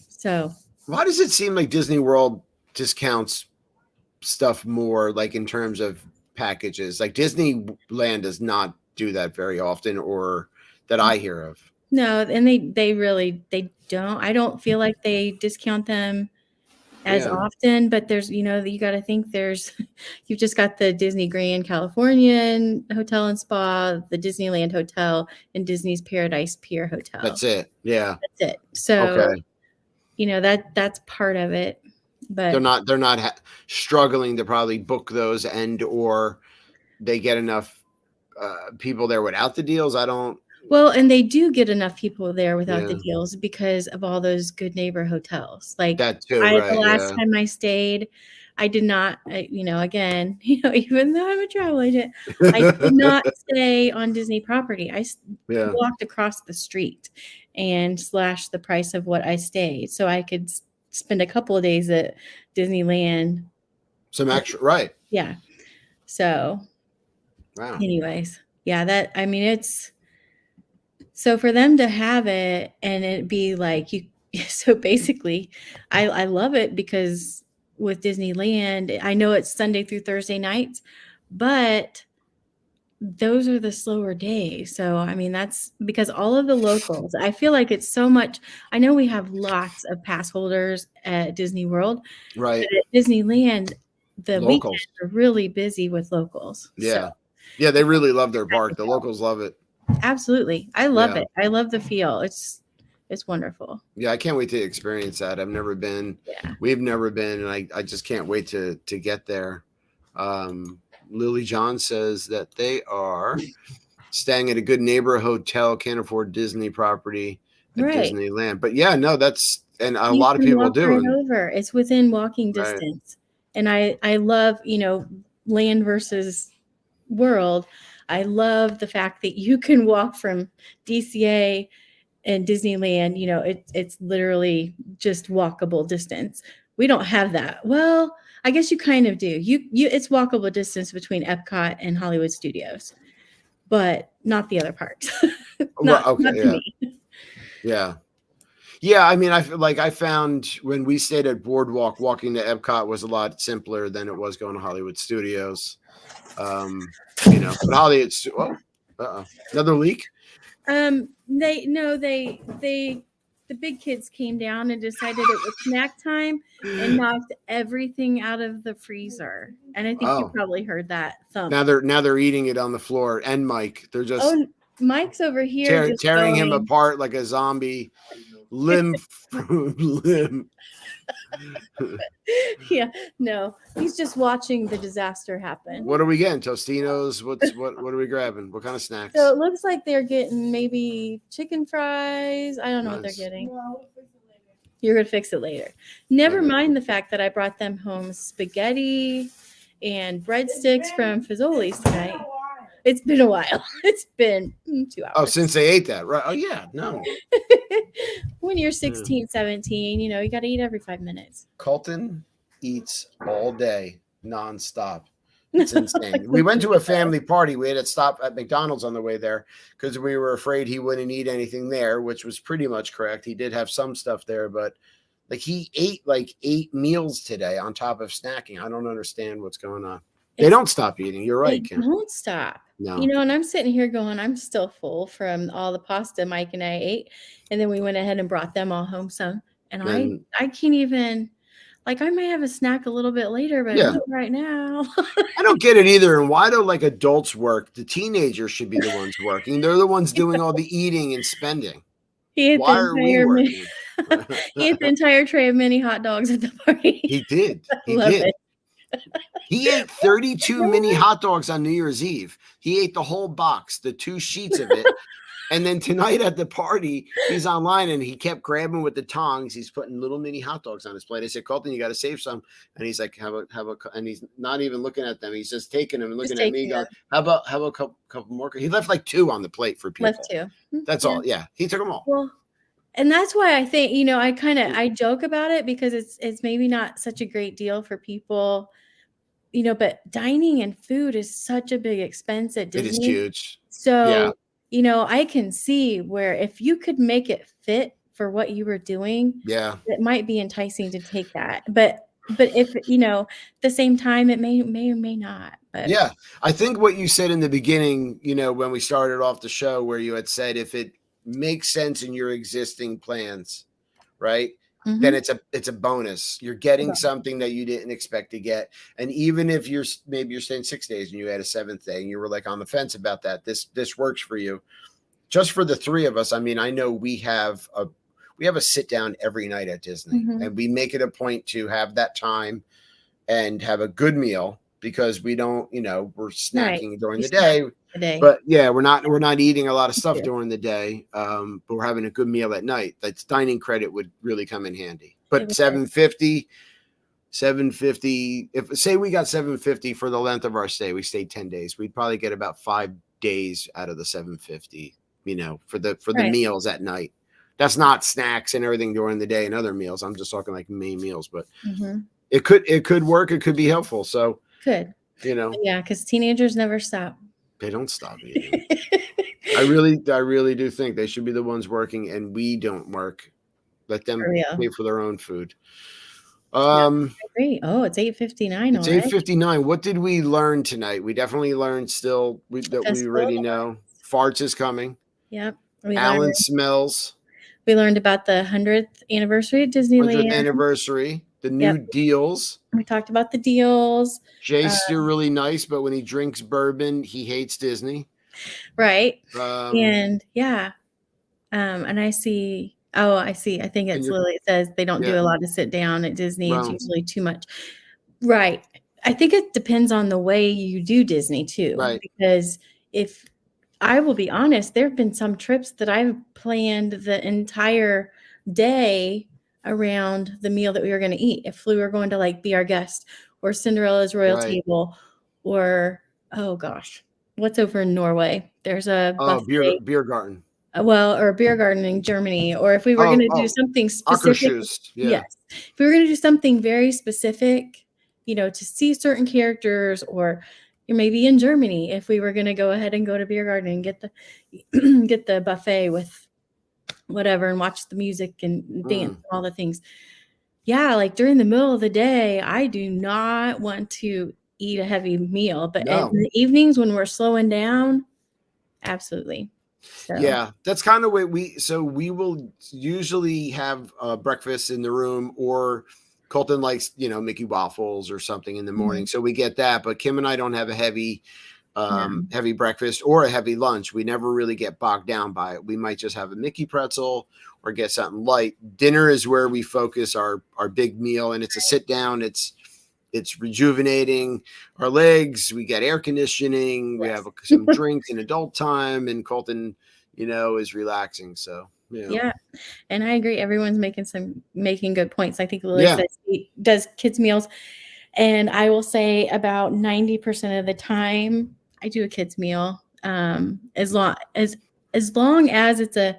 So, why does it seem like Disney World discounts stuff more, like in terms of packages? Like Disneyland does not do that very often, or that I hear of. No, and they don't. I don't feel like they discount them as often, but there's, you got to think you've just got the Disney Grand Californian Hotel and Spa, the Disneyland Hotel, and Disney's Paradise Pier Hotel. That's it. Yeah. That's it. So, that's part of it, but they're not struggling to probably book those, or they get enough people there without the deals. Well, and they do get enough people there without the deals because of all those good neighbor hotels. Like that too, the last time I stayed, I did not, again, even though I'm a travel agent, I did not stay on Disney property. I walked across the street and slashed the price of what I stayed, so I could spend a couple of days at Disneyland. Some extra, right? Yeah. So, anyways, yeah, So for them to have it and it be like you, so basically, I love it because with Disneyland, I know it's Sunday through Thursday nights, but those are the slower days. So, I mean, that's because all of the locals, I feel like it's so much. I know we have lots of pass holders at Disney World, Right. but at Disneyland, the Locals. weekends are really busy with locals. Yeah. So, Yeah. They really love their park. The locals love it. absolutely. I love Yeah. it. I love the feel. It's wonderful. Yeah. I can't wait to experience that. I've never been. Yeah. We've never been. And I just can't wait to get there. Lily John says that they are staying at a good neighborhood hotel, can't afford Disney property at Right. Disneyland. But yeah, no, that's, and a You lot of can people walk do. right And over. It's within walking Right. distance. And I love, land versus world. I love the fact that you can walk from DCA and Disneyland, it's literally just walkable distance. We don't have that. Well, I guess you kind of do. It's walkable distance between Epcot and Hollywood Studios, but not the other parks. not okay, to yeah. me. Yeah. Yeah. I mean, I found when we stayed at Boardwalk, walking to Epcot was a lot simpler than it was going to Hollywood Studios. But Hollywood, another leak. The big kids came down and decided it was snack time and knocked everything out of the freezer. And I think you probably heard that thump. Now they're eating it on the floor. And Mike, they're just Mike's over here tearing him apart like a zombie, limb from limb. Yeah, no, he's just watching the disaster happen. What are we getting? Tostinos? What are we grabbing? What kind of snacks? So it looks like they're getting maybe chicken fries. I don't know what they're getting. You're gonna fix it later. Never mind the fact that I brought them home spaghetti and breadsticks from Fazoli's tonight. It's been a while. It's been 2 hours. Oh, since they ate that, right? Oh yeah, no. When you're 16, 17, you got to eat every 5 minutes. Colton eats all day, nonstop. It's insane. We went to a family party. We had to stop at McDonald's on the way there because we were afraid he wouldn't eat anything there, which was pretty much correct. He did have some stuff there, but he ate 8 meals today on top of snacking. I don't understand what's going on. They don't stop eating. You're right, They Kim. don't stop. No. And I'm sitting here going, I'm still full from all the pasta Mike and I ate. And then we went ahead and brought them all home some. And I can't even, I might have a snack a little bit later, but not right now. I don't get it either. And why do adults work? The teenagers should be the ones working. They're the ones doing all the eating and spending. Why are we working? He ate the entire tray of mini hot dogs at the party. He did. He Love did. it. He ate 32 mini hot dogs on New Year's Eve. He ate the whole box, the 2 sheets of it. And then tonight at the party, he's online and he kept grabbing with the tongs. He's putting little mini hot dogs on his plate. I said, Colton, you got to save some. And he's like, have a, and he's not even looking at them. He's just taking them and looking at me going, how about a couple more? He left 2 on the plate for people. Left 2. That's all. Yeah. He took them all. Well, and that's why I think, I joke about it because it's maybe not such a great deal for people, but dining and food is such a big expense at Disney. It is huge. So, I can see where if you could make it fit for what you were doing, it might be enticing to take that. But if, the same time, it may or may not. But yeah, I think what you said in the beginning, when we started off the show, where you had said, if it makes sense in your existing plans, right? Mm-hmm. Then it's a bonus. You're getting something that you didn't expect to get. And even if you're staying 6 days and you had a 7th day and you were on the fence about that, this works for you. Just for the 3 of us, I mean, I know we have a sit down every night at Disney, and we make it a point to have that time and have a good meal because we don't, we're snacking during the day. But yeah, we're not eating a lot of stuff during the day. But we're having a good meal at night. That's dining credit would really come in handy. But $750, if say we got $750 for the length of our stay, we stayed 10 days. We'd probably get about 5 days out of the $750, for the meals at night. That's not snacks and everything during the day and other meals. I'm just talking main meals, but it could work. It could be helpful. So yeah, because teenagers never stop. They don't stop eating. I really do think they should be the ones working, and we don't work. Let them For real. pay for their own food. I agree. Oh, it's 8:59 It's already. 8:59. What did we learn tonight? We definitely learned that we Festival already of know. Farts is coming. Yep. We Alan learned smells. we learned about the 100th anniversary at 100th Disneyland. anniversary. The new deals. We talked about the deals. Jay's still really nice, but when he drinks bourbon, he hates Disney. Right. And yeah. And I see. Oh, I see. I think it's Lily. It says they don't do a lot of sit down at Disney. It's usually too much. Right. I think it depends on the way you do Disney too. Right. Because if I will be honest, there have been some trips that I've planned the entire day around the meal that we were going to eat. If we were going to like be our guest, or Cinderella's Royal Table, or oh gosh, what's over in Norway? There's a buffet. Beer garden. Or a beer garden in Germany, or if we were going to do something specific, yes, if we were going to do something very specific, to see certain characters, or maybe in Germany, if we were going to go ahead and go to beer garden and get the buffet with whatever and watch the music and dance and all the things. Yeah, like during the middle of the day, I do not want to eat a heavy meal, but in the evenings when we're slowing down, absolutely. So. Yeah, that's kind of what we will usually have breakfast in the room, or Colton likes, Mickey waffles or something in the morning. So we get that, but Kim and I don't have a heavy breakfast or a heavy lunch. We never really get bogged down by it. We might just have a Mickey pretzel or get something light. Dinner is where we focus our big meal, and it's a sit down. It's rejuvenating our legs. We get air conditioning. We have some drinks and adult time, and Colton, is relaxing. So yeah, and I agree. Everyone's making good points. I think Lily says she does kids meals, and I will say about 90% of the time I do a kids meal. As long as it's a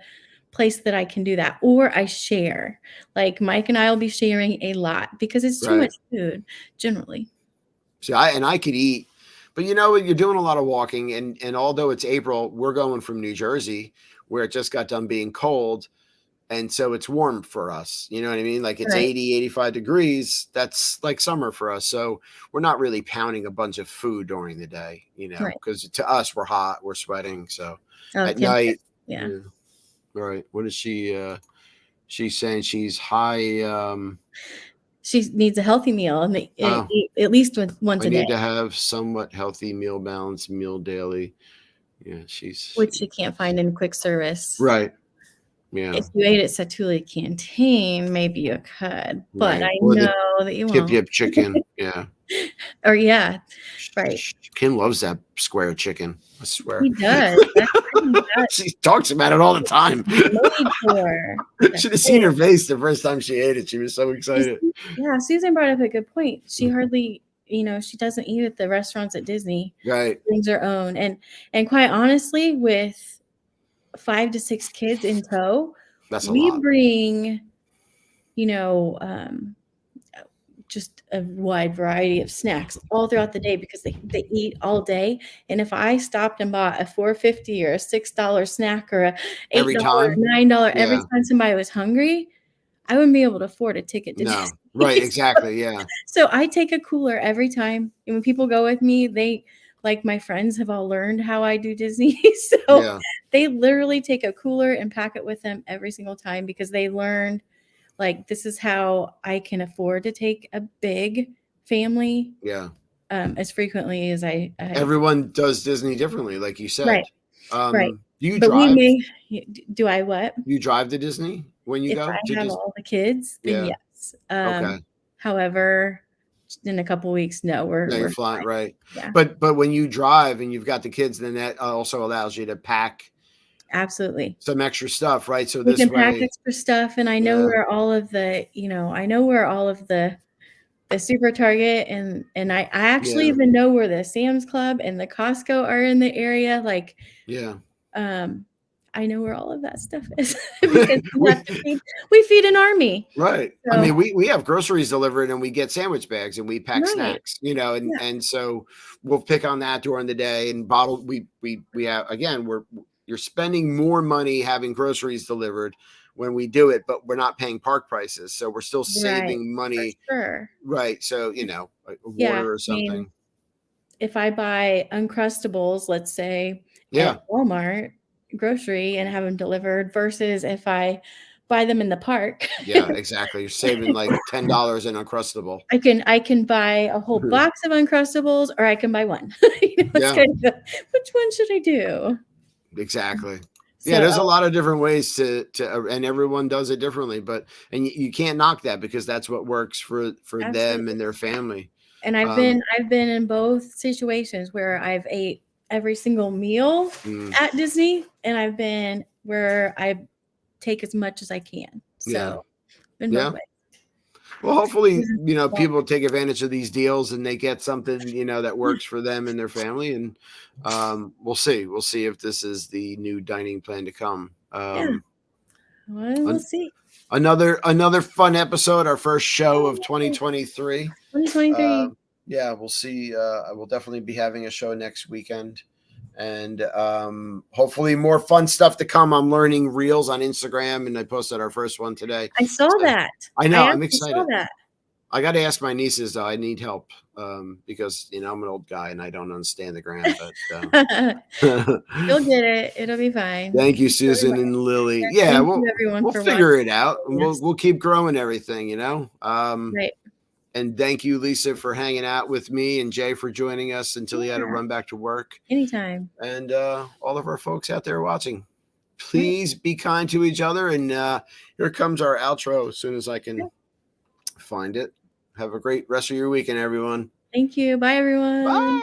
place that I can do that, or I share. Like Mike and I will be sharing a lot because it's too much food generally. See, I could eat, but you're doing a lot of walking, and although it's April, we're going from New Jersey where it just got done being cold, and so it's warm for us. You know what I mean? Like it's 80, 85 degrees. That's like summer for us. So we're not really pounding a bunch of food during the day, because to us, we're hot, we're sweating. So at night, right. What is she? She's saying she's high. She needs a healthy meal, and at least once a day. I need to have somewhat healthy meal, balanced meal daily. Yeah, which she can't find in quick service. Right. Yeah. If you ate at Satuli Canteen, maybe you could, but I know that you won't. Tip chicken. Yeah. Or right. Kim loves that square chicken. I swear. He does. She talks about it all the time. Should have seen her face the first time she ate it. She was so excited. Yeah, Susan brought up a good point. She hardly, she doesn't eat at the restaurants at Disney. Right. Brings her own, and quite honestly, with 5 to 6 kids in tow, we bring, just a wide variety of snacks all throughout the day because they eat all day. And if I stopped and bought a $4.50 or a $6 snack or a $8 or $9 every time somebody was hungry, I wouldn't be able to afford a ticket to Disney. Right, exactly, yeah. So I take a cooler every time. And when people go with me, they, like my friends, have all learned how I do Disney. So they literally take a cooler and pack it with them every single time because they learned, like, this is how I can afford to take a big family. Yeah. As frequently as I everyone does Disney differently, like you said. Right. Do you drive? Do I what? You drive to Disney when you go? If I have all the kids, then yes. Okay. However, in a couple of weeks, no, we're flying, right? Yeah. But when you drive and you've got the kids, then that also allows you to pack. Absolutely. Some extra stuff, right? So we can pack extra stuff, and I know where all of the, the Super Target and I actually even know where the Sam's Club and the Costco are in the area. Like, I know where all of that stuff is because we feed an army. Right. So, I mean, we have groceries delivered and we get sandwich bags and we pack Right. snacks, you know, Yeah. and so we'll pick on that during the day and bottle. We have, again, you're spending more money having groceries delivered when we do it, but we're not paying park prices. So we're still saving money. For sure. Right. So, you know, like Yeah, water or I mean, something. if I buy Uncrustables, let's say, Yeah. at Walmart grocery and have them delivered versus if I buy them in the park. Yeah, exactly. You're saving like $10 in Uncrustable. I can buy a whole box of Uncrustables or I can buy one. You know, it's Yeah. kind of, which one should I do? Exactly. So, Yeah, there's a lot of different ways to and everyone does it differently, but you can't knock that because that's what works for them Absolutely. and their family. And I've been in both situations where I've ate every single meal at Disney, and I've been where I take as much as I can. So, in both ways. Well, hopefully, you know, people take advantage of these deals and they get something, you know, that works for them and their family. And we'll see. We'll see if this is the new dining plan to come. Well, we'll see. Another fun episode, our first show of 2023. 2023. Yeah, we'll see. I will definitely be having a show next weekend. And hopefully more fun stuff to come. I'm learning reels on Instagram, and I posted our first one today. I saw that. I know. I'm excited. Saw that. I got to ask my nieces, though. I need help because, you know, I'm an old guy and I don't understand the gram. But you'll get it. It'll be fine. Thank you, Susan and Lily. Yeah, we'll figure it out. And we'll keep growing everything, you know. Right. And thank you, Lisa, for hanging out with me and Jay for joining us until he had to run back to work. Anytime. And all of our folks out there watching, please be kind to each other. And here comes our outro as soon as I can find it. Have a great rest of your weekend, everyone. Thank you. Bye, everyone. Bye.